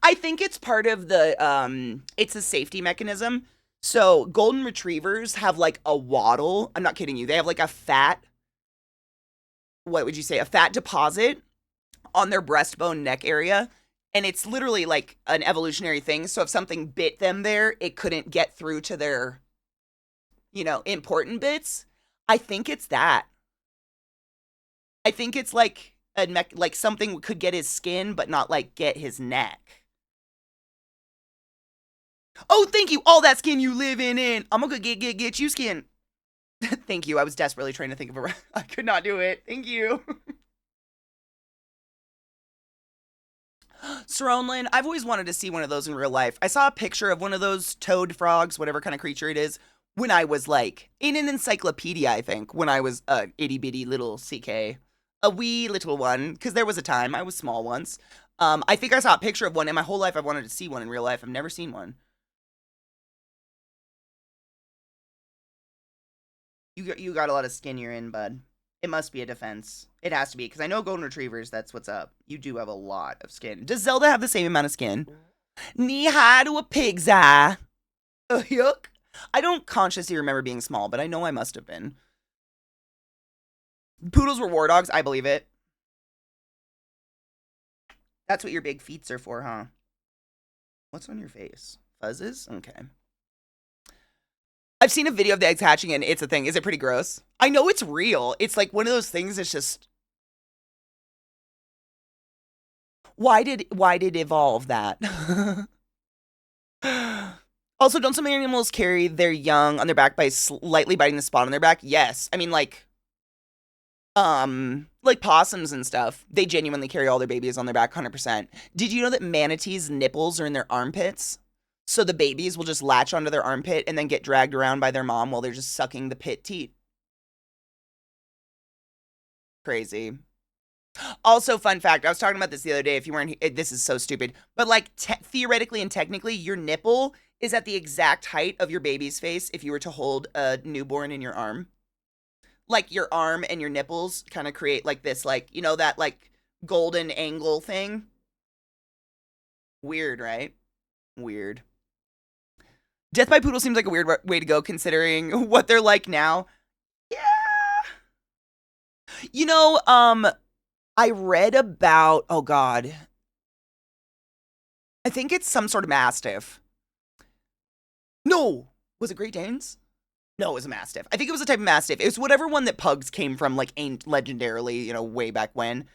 I think it's part of the it's a safety mechanism. So golden retrievers have like a waddle. I'm not kidding you. They have like a fat, what would you say, a fat deposit on their breastbone neck area. And it's literally like an evolutionary thing. So if something bit them there, it couldn't get through to their, important bits. I think it's that. I think it's like like something could get his skin, but not like get his neck. Oh, thank you. All that skin you live in. I'm gonna get you skin. Thank you. I was desperately trying to think of a. I could not do it. Thank you. Saronlin, I've always wanted to see one of those in real life. I saw a picture of one of those toad frogs, whatever kind of creature it is, when I was like in an encyclopedia, I think, when I was a itty bitty little CK. A wee little one, because there was a time I was small once. I think I saw a picture of one, and my whole life I've wanted to see one in real life. I've never seen one. You got a lot of skin you're in, bud. It must be a defense. It has to be, because I know golden retrievers, that's what's up. You do have a lot of skin. Does Zelda have the same amount of skin? Knee high to a pig's eye. Yuck. I don't consciously remember being small, but I know I must have been. Poodles were war dogs. I believe it. That's what your big feets are for, huh? What's on your face? Fuzzes? Okay. I've seen a video of the eggs hatching and it's a thing. Is it pretty gross? I know it's real. It's like one of those things that's just... Why did it evolve that? Also, don't some animals carry their young on their back by slightly biting the spot on their back? Yes. I mean, like possums and stuff. They genuinely carry all their babies on their back 100%. Did you know that manatees' nipples are in their armpits? So the babies will just latch onto their armpit and then get dragged around by their mom while they're just sucking the pit teat. Crazy. Also, fun fact, I was talking about this the other day. If you weren't, this is so stupid. But like theoretically and technically, your nipple is at the exact height of your baby's face if you were to hold a newborn in your arm. Like your arm and your nipples kind of create like this, like, that like golden angle thing. Weird, right? Weird. Death by Poodle seems like a weird way to go considering what they're like now. Yeah. I read about, oh God, I think it's some sort of Mastiff. No, was it Great Danes? No, it was a Mastiff. I think it was a type of Mastiff. It was whatever one that pugs came from, like, legendarily, way back when.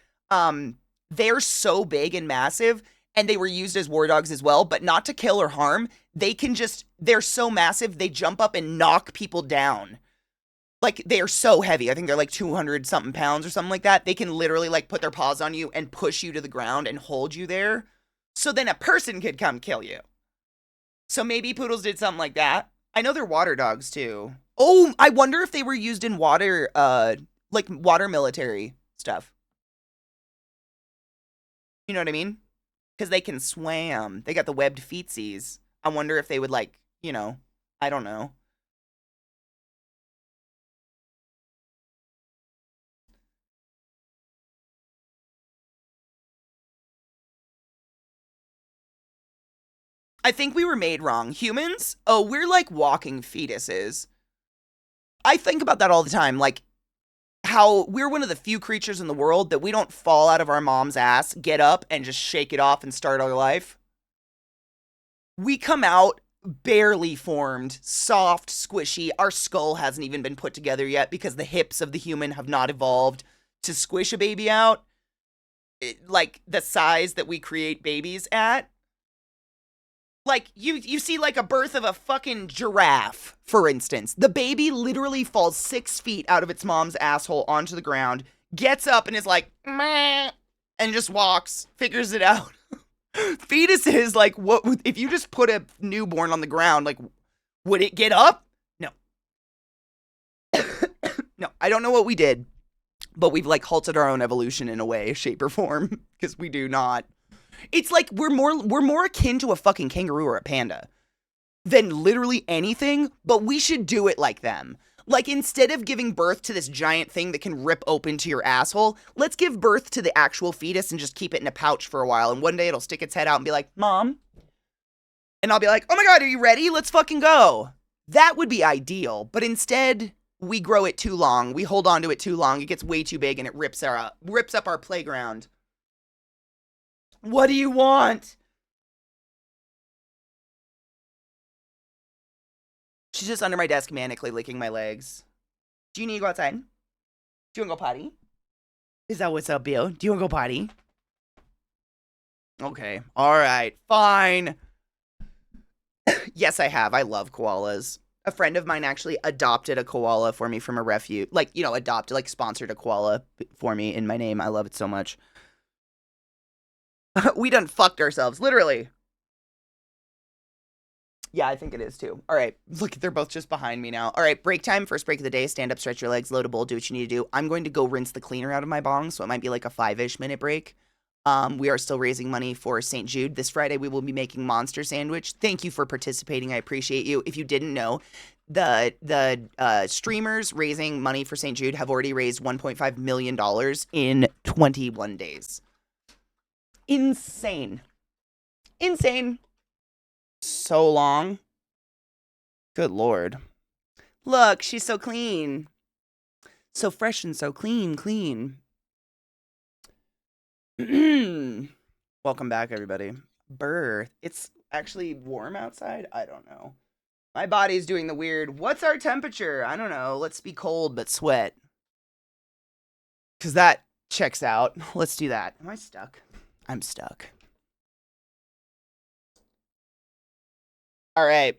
They're so big and massive, and they were used as war dogs as well, but not to kill or harm. They're so massive, they jump up and knock people down. Like, they are so heavy. I think they're like 200 something pounds or something like that. They can literally like put their paws on you and push you to the ground and hold you there. So then a person could come kill you. So maybe poodles did something like that. I know they're water dogs too. Oh, I wonder if they were used in water, like water military stuff. You know what I mean? Because they can swim. They got the webbed feetsies. I wonder if they would like, I don't know. I think we were made wrong. Humans, oh, we're like walking fetuses. I think about that all the time. Like, how we're one of the few creatures in the world that we don't fall out of our mom's ass, get up, and just shake it off and start our life. We come out barely formed, soft, squishy. Our skull hasn't even been put together yet because the hips of the human have not evolved to squish a baby out. Like the size that we create babies at. Like you see like a birth of a fucking giraffe, for instance. The baby literally falls 6 feet out of its mom's asshole onto the ground, gets up and is like, meh, and just walks, figures it out. Fetuses, like, what if you just put a newborn on the ground, like, would it get up? No. No, I don't know what we did, but we've like halted our own evolution in a way, shape, or form, because we do not. It's like we're more akin to a fucking kangaroo or a panda than literally anything, but we should do it like them. Like, instead of giving birth to this giant thing that can rip open to your asshole, let's give birth to the actual fetus and just keep it in a pouch for a while, and one day it'll stick its head out and be like, Mom. And I'll be like, oh my god, are you ready? Let's fucking go. That would be ideal, but instead, we grow it too long, we hold on to it too long, it gets way too big, and it rips up our playground. What do you want? She's just under my desk manically licking my legs. Do you need to go outside? Do you want to go potty? Is that what's up, Bill? Do you want to go potty? Okay. All right. Fine. Yes, I have. I love koalas. A friend of mine actually adopted a koala for me from a refuge. Like, adopted, like sponsored a koala for me in my name. I love it so much. We done fucked ourselves, literally. Yeah, I think it is too. All right. Look, they're both just behind me now. All right, break time. First break of the day. Stand up, stretch your legs, load a bowl, do what you need to do. I'm going to go rinse the cleaner out of my bong, so it might be like a 5-ish minute break. We are still raising money for St. Jude. This Friday, we will be making Monster Sandwich. Thank you for participating. I appreciate you. If you didn't know, the streamers raising money for St. Jude have already raised $1.5 million in 21 days. Insane. Insane. So long. Good Lord. Look, she's so clean. So fresh and so clean. Welcome back, everybody. Birth. It's actually warm outside? I don't know. My body's doing the weird, what's our temperature? I don't know. Let's be cold but sweat. Because that checks out. Let's do that. Am I stuck? I'm stuck. All right.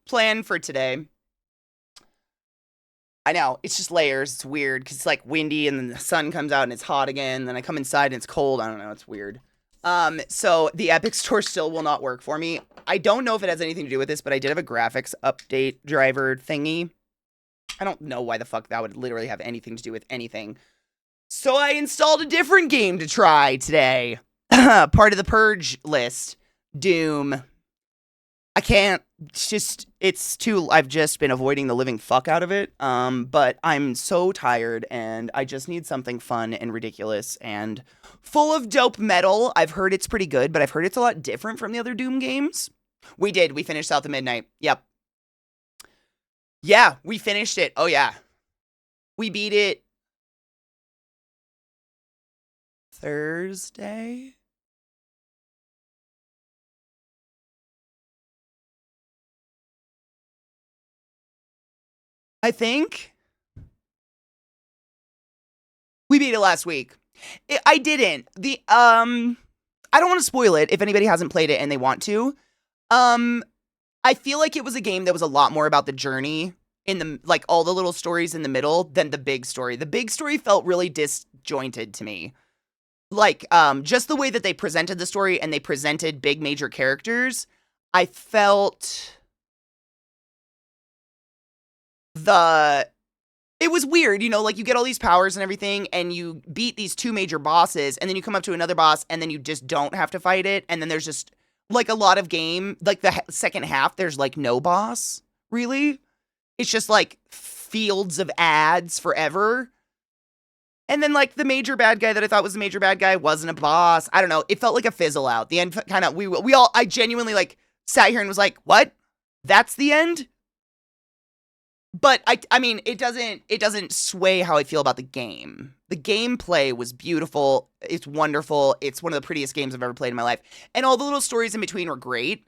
Plan for today. I know, it's just layers. It's weird because it's like windy and then the sun comes out and it's hot again. Then I come inside and it's cold. I don't know. It's weird. So the Epic Store still will not work for me. I don't know if it has anything to do with this, but I did have a graphics update driver thingy. I don't know why the fuck that would literally have anything to do with anything. So I installed a different game to try today. Part of the Purge list. Doom. I can't, I've just been avoiding the living fuck out of it, but I'm so tired, and I just need something fun and ridiculous and full of dope metal. I've heard it's pretty good, but I've heard it's a lot different from the other Doom games. We finished South of Midnight, yep. Yeah, we finished it, oh yeah. We beat it Thursday? I think we beat it last week. I didn't. I don't want to spoil it if anybody hasn't played it and they want to. I feel like it was a game that was a lot more about the journey in the, like, all the little stories in the middle than the big story. The big story felt really disjointed to me. Like, just the way that they presented the story and they presented big major characters, I felt it was weird, like you get all these powers and everything and you beat these 2 major bosses and then you come up to another boss and then you just don't have to fight it. And then there's just like a lot of game, like the second half, there's like no boss really. It's just like fields of ads forever. And then like the major bad guy that I thought was the major bad guy wasn't a boss. I don't know. It felt like a fizzle out. The end kind of, I genuinely like sat here and was like, what? That's the end? But I mean, it doesn't sway how I feel about the game. The gameplay was beautiful. It's wonderful. It's one of the prettiest games I've ever played in my life. And all the little stories in between were great.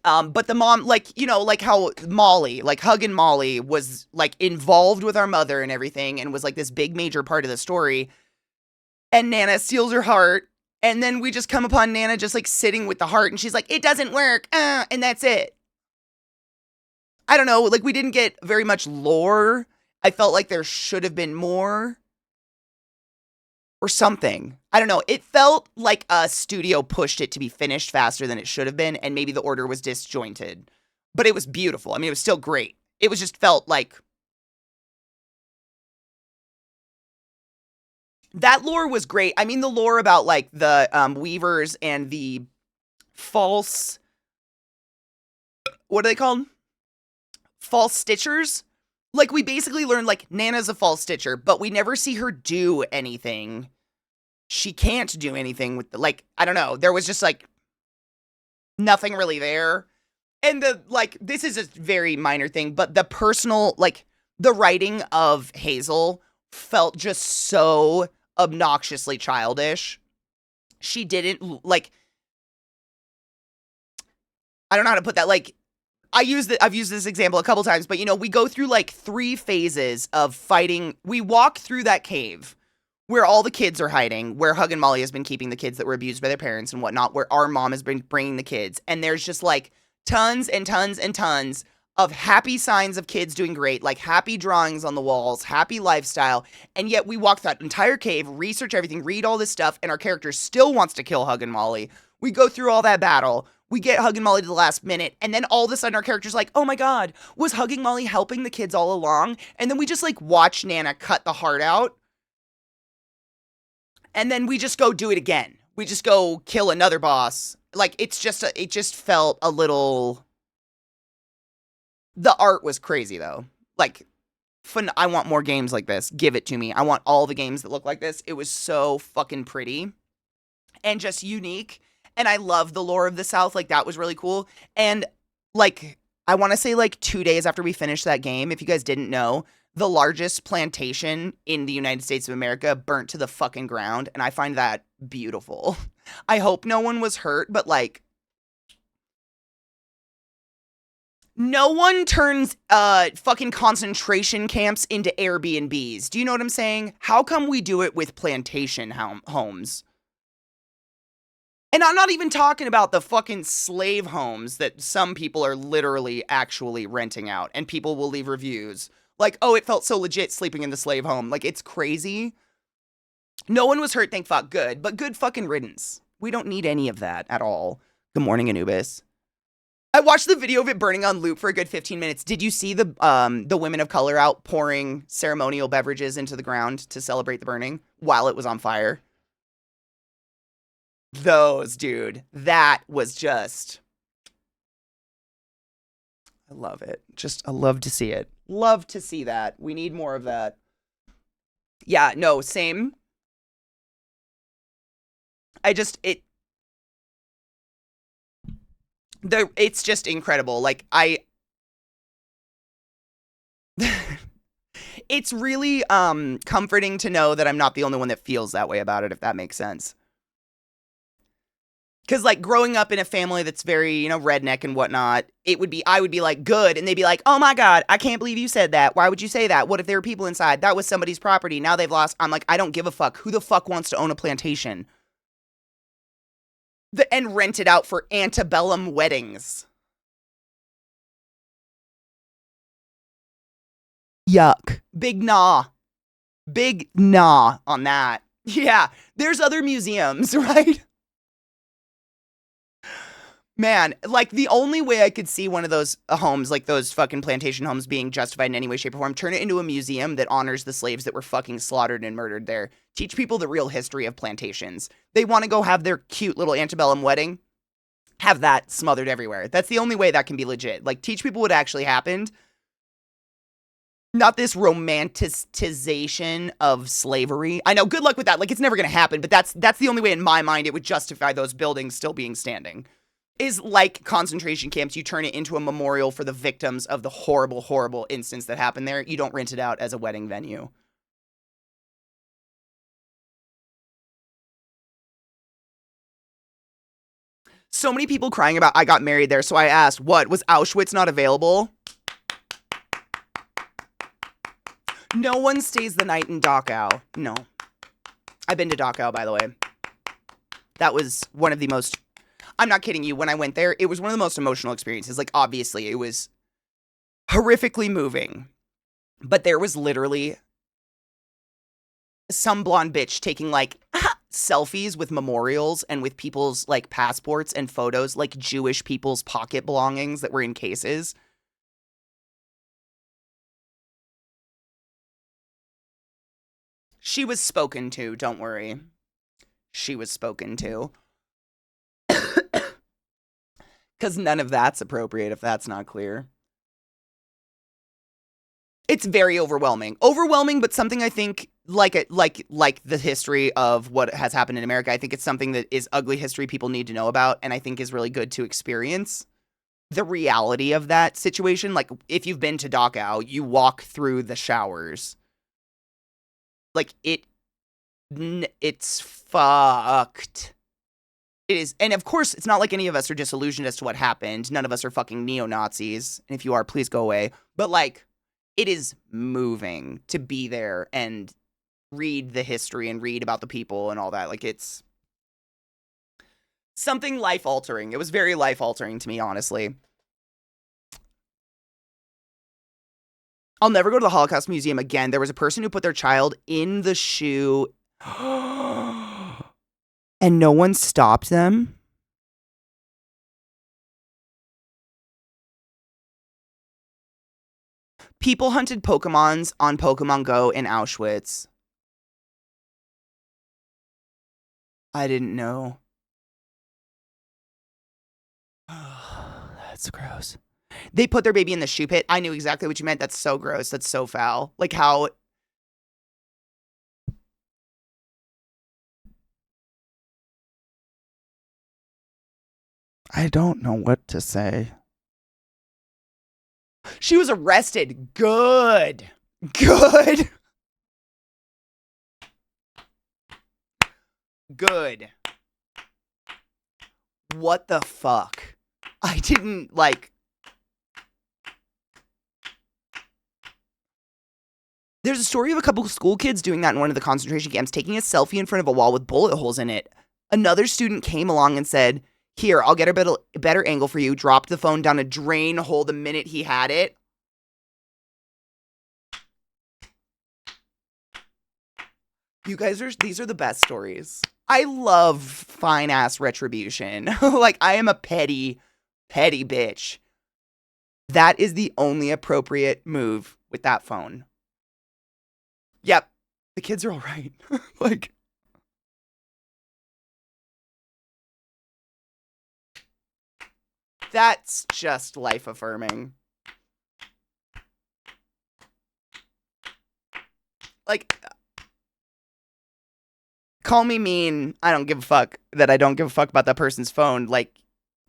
But the mom, like, you know, like how Molly, like hugging Molly was like involved with our mother and everything and was like this big major part of the story. And Nana steals her heart. And then we just come upon Nana just like sitting with the heart and she's like, it doesn't work. And that's it. I don't know. Like we didn't get very much lore. I felt like there should have been more. Or something. I don't know. It felt like a studio pushed it to be finished faster than it should have been, and maybe the order was disjointed. But it was beautiful. I mean, it was still great. It was just felt like that lore was great. I mean, the lore about like the weavers and the false, what are they called? False stitchers. Like we basically learned like Nana's a false stitcher, but we never see her do anything. She can't do anything with the, like, I don't know. There was just like nothing really there. And the, like, this is a very minor thing, but the personal, like, the writing of Hazel felt just so obnoxiously childish. She didn't, like, I don't know how to put that, like, I've used this example a couple times, but you know, we go through like 3 phases of fighting. We walk through that cave where all the kids are hiding, where Hug and Molly has been keeping the kids that were abused by their parents and whatnot, where our mom has been bringing the kids. And there's just like tons and tons and tons of happy signs of kids doing great, like happy drawings on the walls, happy lifestyle. And yet we walk that entire cave, research everything, read all this stuff, and our character still wants to kill Hug and Molly. We go through all that battle. We get Hugging Molly to the last minute, and then all of a sudden our character's like, oh my god, was Hugging Molly helping the kids all along? And then we just like watch Nana cut the heart out. And then we just go do it again. We just go kill another boss. Like, it just felt a little... The art was crazy, though. Like, fun. I want more games like this. Give it to me. I want all the games that look like this. It was so fucking pretty. And just unique. And I love the lore of the South. Like, that was really cool. And, like, I want to say, like, 2 days after we finished that game, if you guys didn't know, the largest plantation in the United States of America burnt to the fucking ground. And I find that beautiful. I hope no one was hurt, but, like, no one turns fucking concentration camps into Airbnbs. Do you know what I'm saying? How come we do it with plantation homes? And I'm not even talking about the fucking slave homes that some people are literally actually renting out. And people will leave reviews. Like, oh, it felt so legit sleeping in the slave home. Like, it's crazy. No one was hurt, thank fuck. Good. But good fucking riddance. We don't need any of that at all. Good morning, Anubis. I watched the video of it burning on loop for a good 15 minutes. Did you see the women of color out pouring ceremonial beverages into the ground to celebrate the burning while it was on fire? Those, dude. That was just... I love it. Just, I love to see it. Love to see that. We need more of that. Yeah, no, same. It's just incredible. Like, it's really comforting to know that I'm not the only one that feels that way about it, if that makes sense. Because, like, growing up in a family that's very, you know, redneck and whatnot, I would be like, good, and they'd be like, oh my god, I can't believe you said that. Why would you say that? What if there were people inside? That was somebody's property. Now they've lost. I'm like, I don't give a fuck. Who the fuck wants to own a plantation? And rent it out for antebellum weddings. Yuck. Big nah. Big nah on that. Yeah, there's other museums, right? Man, like, the only way I could see one of those homes, like those fucking plantation homes, being justified in any way, shape, or form, turn it into a museum that honors the slaves that were fucking slaughtered and murdered there. Teach people the real history of plantations. They want to go have their cute little antebellum wedding. Have that smothered everywhere. That's the only way that can be legit. Like, teach people what actually happened. Not this romanticization of slavery. I know, good luck with that. Like, it's never going to happen, but that's the only way in my mind it would justify those buildings still being standing. is like concentration camps. You turn it into a memorial for the victims of the horrible, horrible instance that happened there. You don't rent it out as a wedding venue. So many people crying about I got married there. So I asked, what? Was Auschwitz not available? No one stays the night in Dachau. No. I've been to Dachau, by the way. That was one of the most... I'm not kidding you. When I went there, it was one of the most emotional experiences. Like, obviously, it was horrifically moving. But there was literally some blonde bitch taking, like, selfies with memorials and with people's, like, passports and photos, like Jewish people's pocket belongings that were in cases. She was spoken to, don't worry. She was spoken to. Because none of that's appropriate if that's not clear. It's very overwhelming. Overwhelming, but something I think, like the history of what has happened in America, I think it's something that is ugly history people need to know about, and I think is really good to experience. The reality of that situation, like, if you've been to Dachau, you walk through the showers. Like, it's fucked. It is, and of course, it's not like any of us are disillusioned as to what happened. None of us are fucking neo-Nazis. And if you are, please go away. But, like, it is moving to be there and read the history and read about the people and all that. Like, it's something life-altering. It was very life-altering to me, honestly. I'll never go to the Holocaust Museum again. There was a person who put their child in the shoe and no one stopped them. People hunted Pokemons on Pokemon Go in Auschwitz. I didn't know. That's gross. They put their baby in the shoe pit. I knew exactly what you meant. That's so gross. That's so foul. Like how... I don't know what to say. She was arrested. Good. Good. Good. What the fuck? I didn't, like... There's a story of a couple of school kids doing that in one of the concentration camps, taking a selfie in front of a wall with bullet holes in it. Another student came along and said, here, I'll get a better angle for you. Dropped the phone down a drain hole the minute he had it. You guys these are the best stories. I love fine-ass retribution. Like, I am a petty, petty bitch. That is the only appropriate move with that phone. Yep, the kids are all right. Like, that's just life-affirming. Like, call me mean. I don't give a fuck that I don't give a fuck about that person's phone. Like,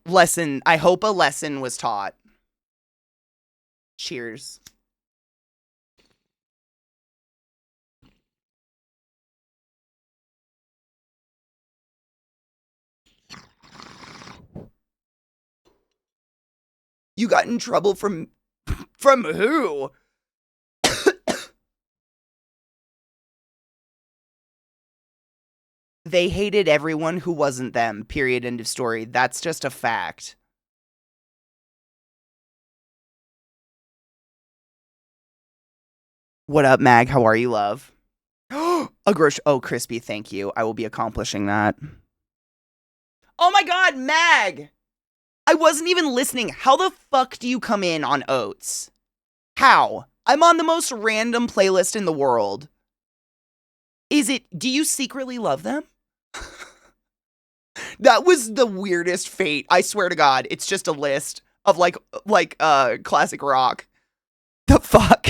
I hope a lesson was taught. Cheers. You got in trouble from who? They hated everyone who wasn't them, period, end of story. That's just a fact. What up, Mag? How are you, love? Oh, Crispy, thank you. I will be accomplishing that. Oh my god, Mag! I wasn't even listening. How the fuck do you come in on Oats? How? I'm on the most random playlist in the world. Do you secretly love them? That was the weirdest fate. I swear to God, it's just a list of like classic rock. The fuck?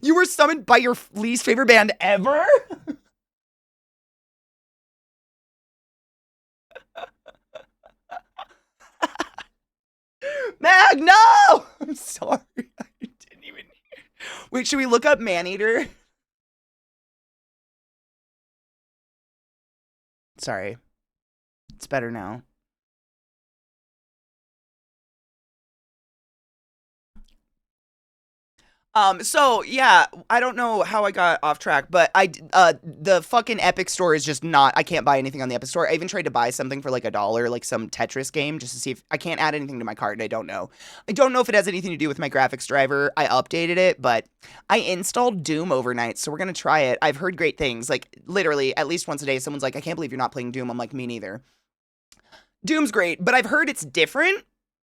You were summoned by your least favorite band ever? Mag, no! I'm sorry. I didn't even. Wait, should we look up Maneater? Sorry. It's better now. So yeah, I don't know how I got off track, but the fucking Epic Store is just not, I can't buy anything on the Epic Store. I even tried to buy something for like $1, like some Tetris game, just to see if I can't add anything to my cart, and I don't know. I don't know if it has anything to do with my graphics driver. I updated it, but I installed Doom overnight, so we're gonna try it. I've heard great things, like literally at least once a day, someone's like, I can't believe you're not playing Doom. I'm like, me neither. Doom's great, but I've heard it's different,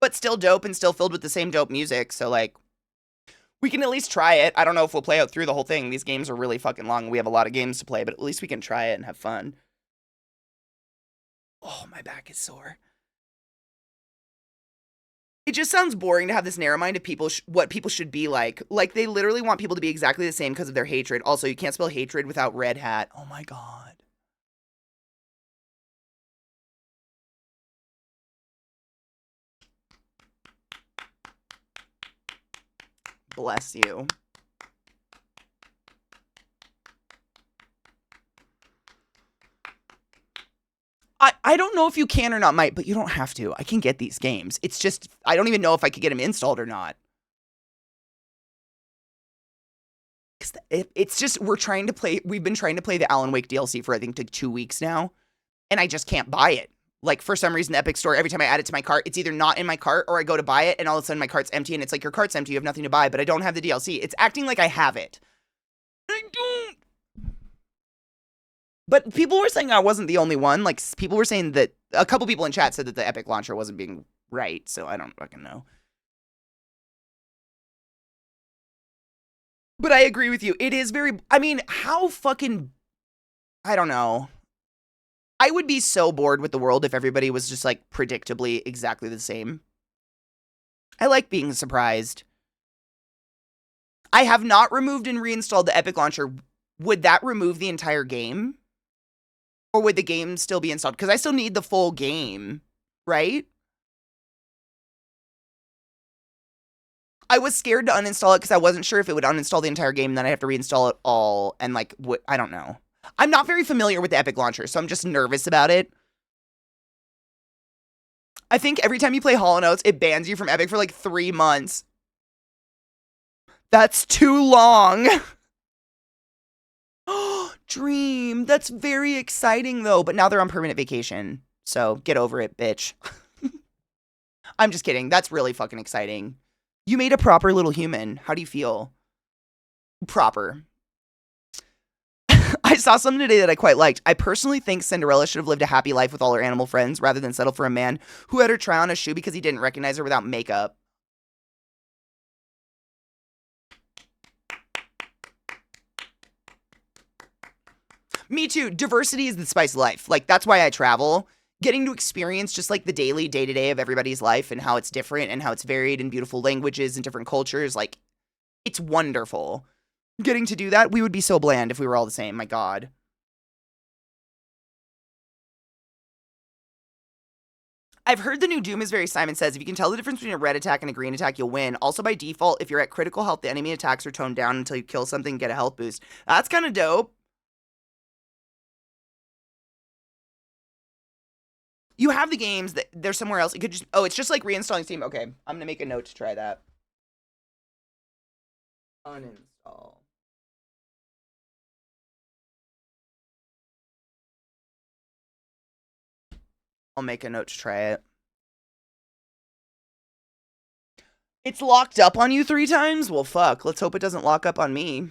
but still dope and still filled with the same dope music, so like, we can at least try it. I don't know if we'll play out through the whole thing. These games are really fucking long. We have a lot of games to play, but at least we can try it and have fun. Oh, my back is sore. It just sounds boring to have this narrow mind of people, what people should be like. Like, they literally want people to be exactly the same because of their hatred. Also, you can't spell hatred without red hat. Oh my god. Bless you. I don't know if you can or not, Mike, but you don't have to. I can get these games. It's just, I don't even know if I could get them installed or not. It's just, we've been trying to play the Alan Wake DLC for I think like 2 weeks now, and I just can't buy it. Like, for some reason, the Epic Store, every time I add it to my cart, it's either not in my cart or I go to buy it and all of a sudden my cart's empty and it's like, your cart's empty, you have nothing to buy, but I don't have the DLC. It's acting like I have it. I don't. But people were saying I wasn't the only one. Like, people were saying that, a couple people in chat said that the Epic launcher wasn't being right, so I don't fucking know. But I agree with you. It is very, I mean, how fucking, I don't know. I would be so bored with the world if everybody was just like predictably exactly the same. I like being surprised. I have not removed and reinstalled the Epic Launcher. Would that remove the entire game? Or would the game still be installed? Because I still need the full game, right? I was scared to uninstall it because I wasn't sure if it would uninstall the entire game and then I'd have to reinstall it all and like, I don't know. I'm not very familiar with the Epic Launcher, so I'm just nervous about it. I think every time you play Hollow Notes, it bans you from Epic for like 3 months. That's too long. Dream. That's very exciting though, but now they're on permanent vacation. So get over it, bitch. I'm just kidding. That's really fucking exciting. You made a proper little human. How do you feel? Proper. I saw something today that I quite liked. I personally think Cinderella should have lived a happy life with all her animal friends rather than settle for a man who had her try on a shoe because he didn't recognize her without makeup. Me too. Diversity is the spice of life. Like, that's why I travel. Getting to experience just like the daily day-to-day of everybody's life and how it's different and how it's varied in beautiful languages and different cultures. Like, it's wonderful. Getting to do that, we would be so bland if we were all the same. My God. I've heard the new Doom is very Simon Says. If you can tell the difference between a red attack and a green attack, you'll win. Also, by default, if you're at critical health, the enemy attacks are toned down until you kill something and get a health boost. That's kind of dope. You have the games that they're somewhere else. It could just, oh, it's just like reinstalling Steam. Okay, I'm gonna make a note to try that. Uninstall. I'll make a note to try it. It's locked up on you 3 times? Well, fuck. Let's hope it doesn't lock up on me.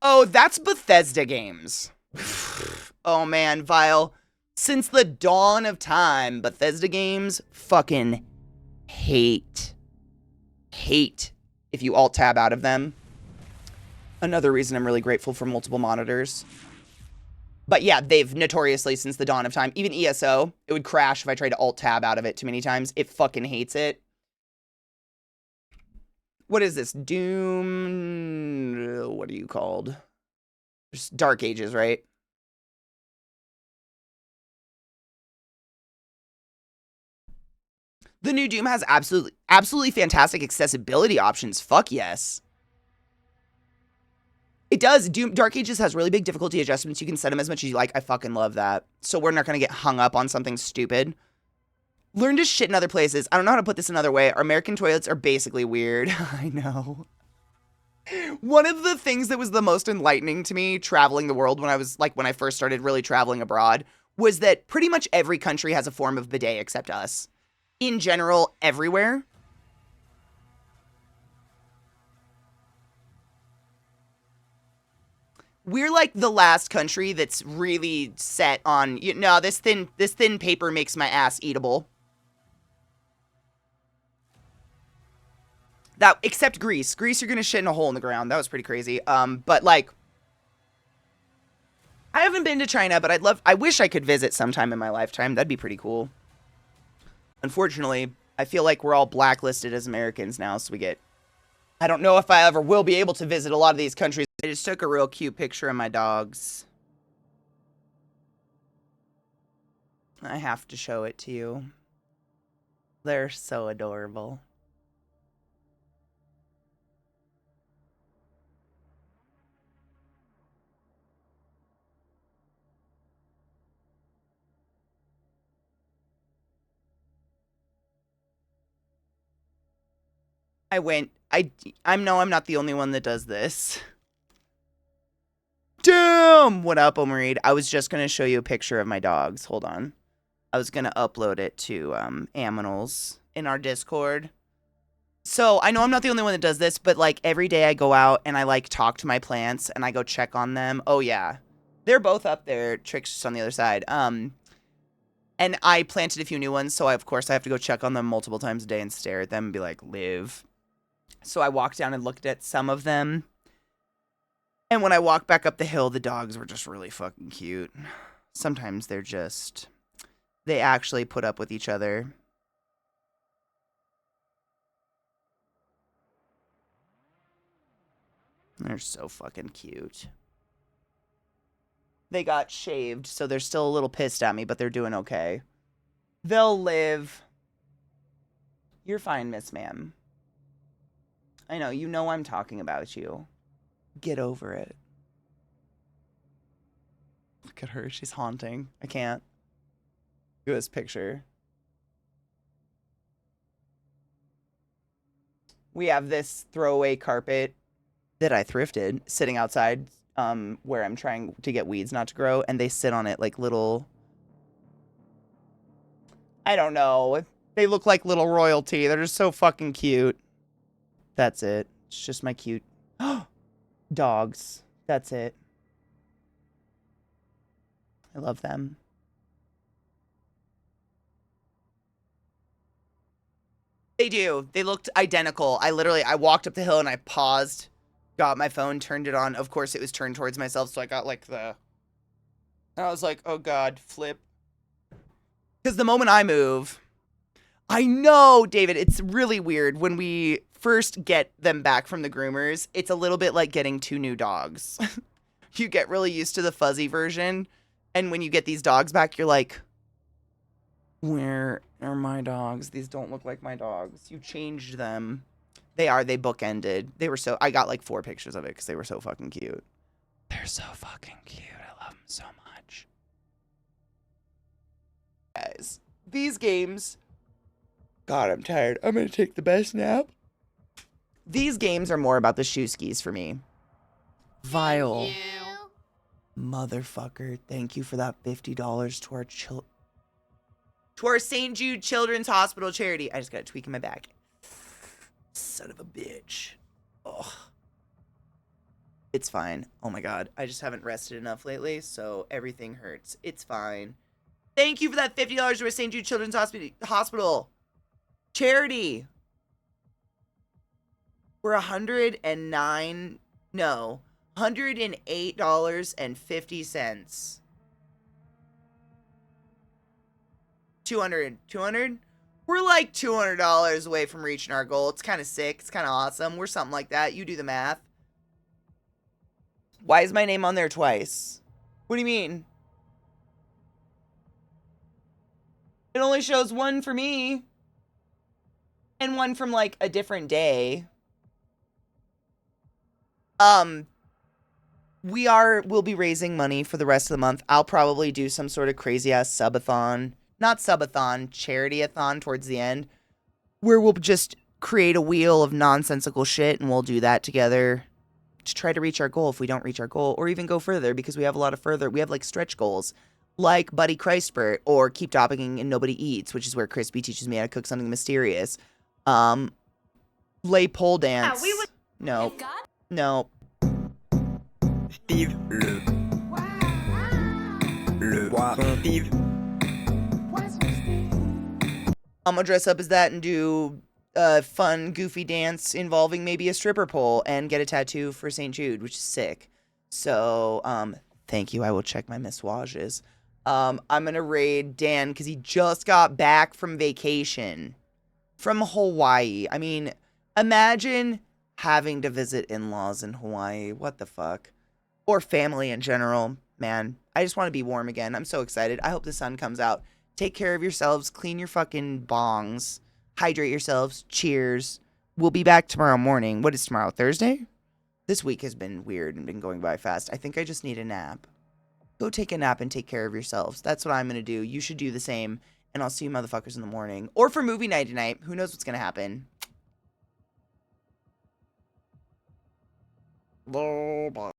Oh, that's Bethesda games. Oh man, Vile. Since the dawn of time, Bethesda games fucking hate if you alt-tab out of them. Another reason I'm really grateful for multiple monitors. But yeah, they've notoriously, since the dawn of time, even ESO, it would crash if I tried to alt-tab out of it too many times. It fucking hates it. What is this? Doom. What are you called? Just Dark Ages, right? The new Doom has absolutely fantastic accessibility options. Fuck yes. It does. Doom Dark Ages has really big difficulty adjustments. You can set them as much as you like. I fucking love that. So we're not going to get hung up on something stupid. Learn to shit in other places. I don't know how to put this another way. Our American toilets are basically weird. I know. One of the things that was the most enlightening to me traveling the world when I first started really traveling abroad was that pretty much every country has a form of bidet except us. In general, everywhere. We're like the last country that's really set on, this thin paper makes my ass eatable. That, except Greece. Greece, you're gonna shit in a hole in the ground. That was pretty crazy. But like, I haven't been to China, but I wish I could visit sometime in my lifetime. That'd be pretty cool. Unfortunately, I feel like we're all blacklisted as Americans now, so I don't know if I ever will be able to visit a lot of these countries. I just took a real cute picture of my dogs. I have to show it to you. They're so adorable. I'm not the only one that does this. Damn! What up, Omareed? I was just going to show you a picture of my dogs. Hold on. I was going to upload it to Aminals in our Discord. So, I know I'm not the only one that does this, but like every day I go out and I like talk to my plants and I go check on them. Oh yeah. They're both up there. Trick's just on the other side. And I planted a few new ones, so of course I have to go check on them multiple times a day and stare at them and be like, live. So I walked down and looked at some of them. And when I walked back up the hill, the dogs were just really fucking cute. Sometimes they actually put up with each other. They're so fucking cute. They got shaved, so they're still a little pissed at me, but they're doing okay. They'll live. You're fine, Miss Ma'am. I know I'm talking about you. Get over it. Look at her. She's haunting. I can't. Look at this picture. We have this throwaway carpet that I thrifted sitting outside where I'm trying to get weeds not to grow, and they sit on it like little... I don't know. They look like little royalty. They're just so fucking cute. That's it. It's just my cute... dogs. That's it. I love them. They do. They looked identical. I walked up the hill and I paused, got my phone, turned it on. Of course, it was turned towards myself, so I got like and I was like, oh God, flip. Because the moment I move, I know, David, it's really weird when we first get them back from the groomers. It's a little bit like getting two new dogs. You get really used to the fuzzy version. And when you get these dogs back, you're like, where are my dogs? These don't look like my dogs. You changed them. They bookended. I got like 4 pictures of it because they were so fucking cute. They're so fucking cute. I love them so much. Guys, these games... God, I'm tired. I'm gonna take the best nap. These games are more about the shoe skis for me. Vile. Thank you. Motherfucker, thank you for that $50 to our St. Jude Children's Hospital charity. I just got a tweak in my back. Son of a bitch. Ugh. It's fine. Oh my God. I just haven't rested enough lately, so everything hurts. It's fine. Thank you for that $50 to our St. Jude Children's Hospital charity. We're $108.50. 200. We're like $200 away from reaching our goal. It's kind of sick. It's kind of awesome. We're something like that. You do the math. Why is my name on there twice? What do you mean? It only shows one for me. And one from like a different day. We'll be raising money for the rest of the month. I'll probably do some sort of crazy ass subathon. Not subathon, charity-a-thon towards the end. Where we'll just create a wheel of nonsensical shit and we'll do that together to try to reach our goal if we don't reach our goal, or even go further because we have we have like stretch goals like Buddy Christbert or Keep Topping and Nobody Eats, which is where Crispy teaches me how to cook something mysterious. Lay pole dance. No. No. Steve Le Roi Steve. I'm gonna dress up as that and do a fun, goofy dance involving maybe a stripper pole and get a tattoo for St. Jude, which is sick. So, thank you. I will check my miswages. I'm gonna raid Dan because he just got back from vacation from Hawaii. I mean, imagine having to visit in-laws in Hawaii. What the fuck? Or family in general. Man, I just want to be warm again. I'm so excited. I hope the sun comes out. Take care of yourselves. Clean your fucking bongs. Hydrate yourselves. Cheers. We'll be back tomorrow morning. What is tomorrow? Thursday? This week has been weird and been going by fast. I think I just need a nap. Go take a nap and take care of yourselves. That's what I'm going to do. You should do the same. And I'll see you motherfuckers in the morning. Or for movie night tonight. Who knows what's going to happen. Bye.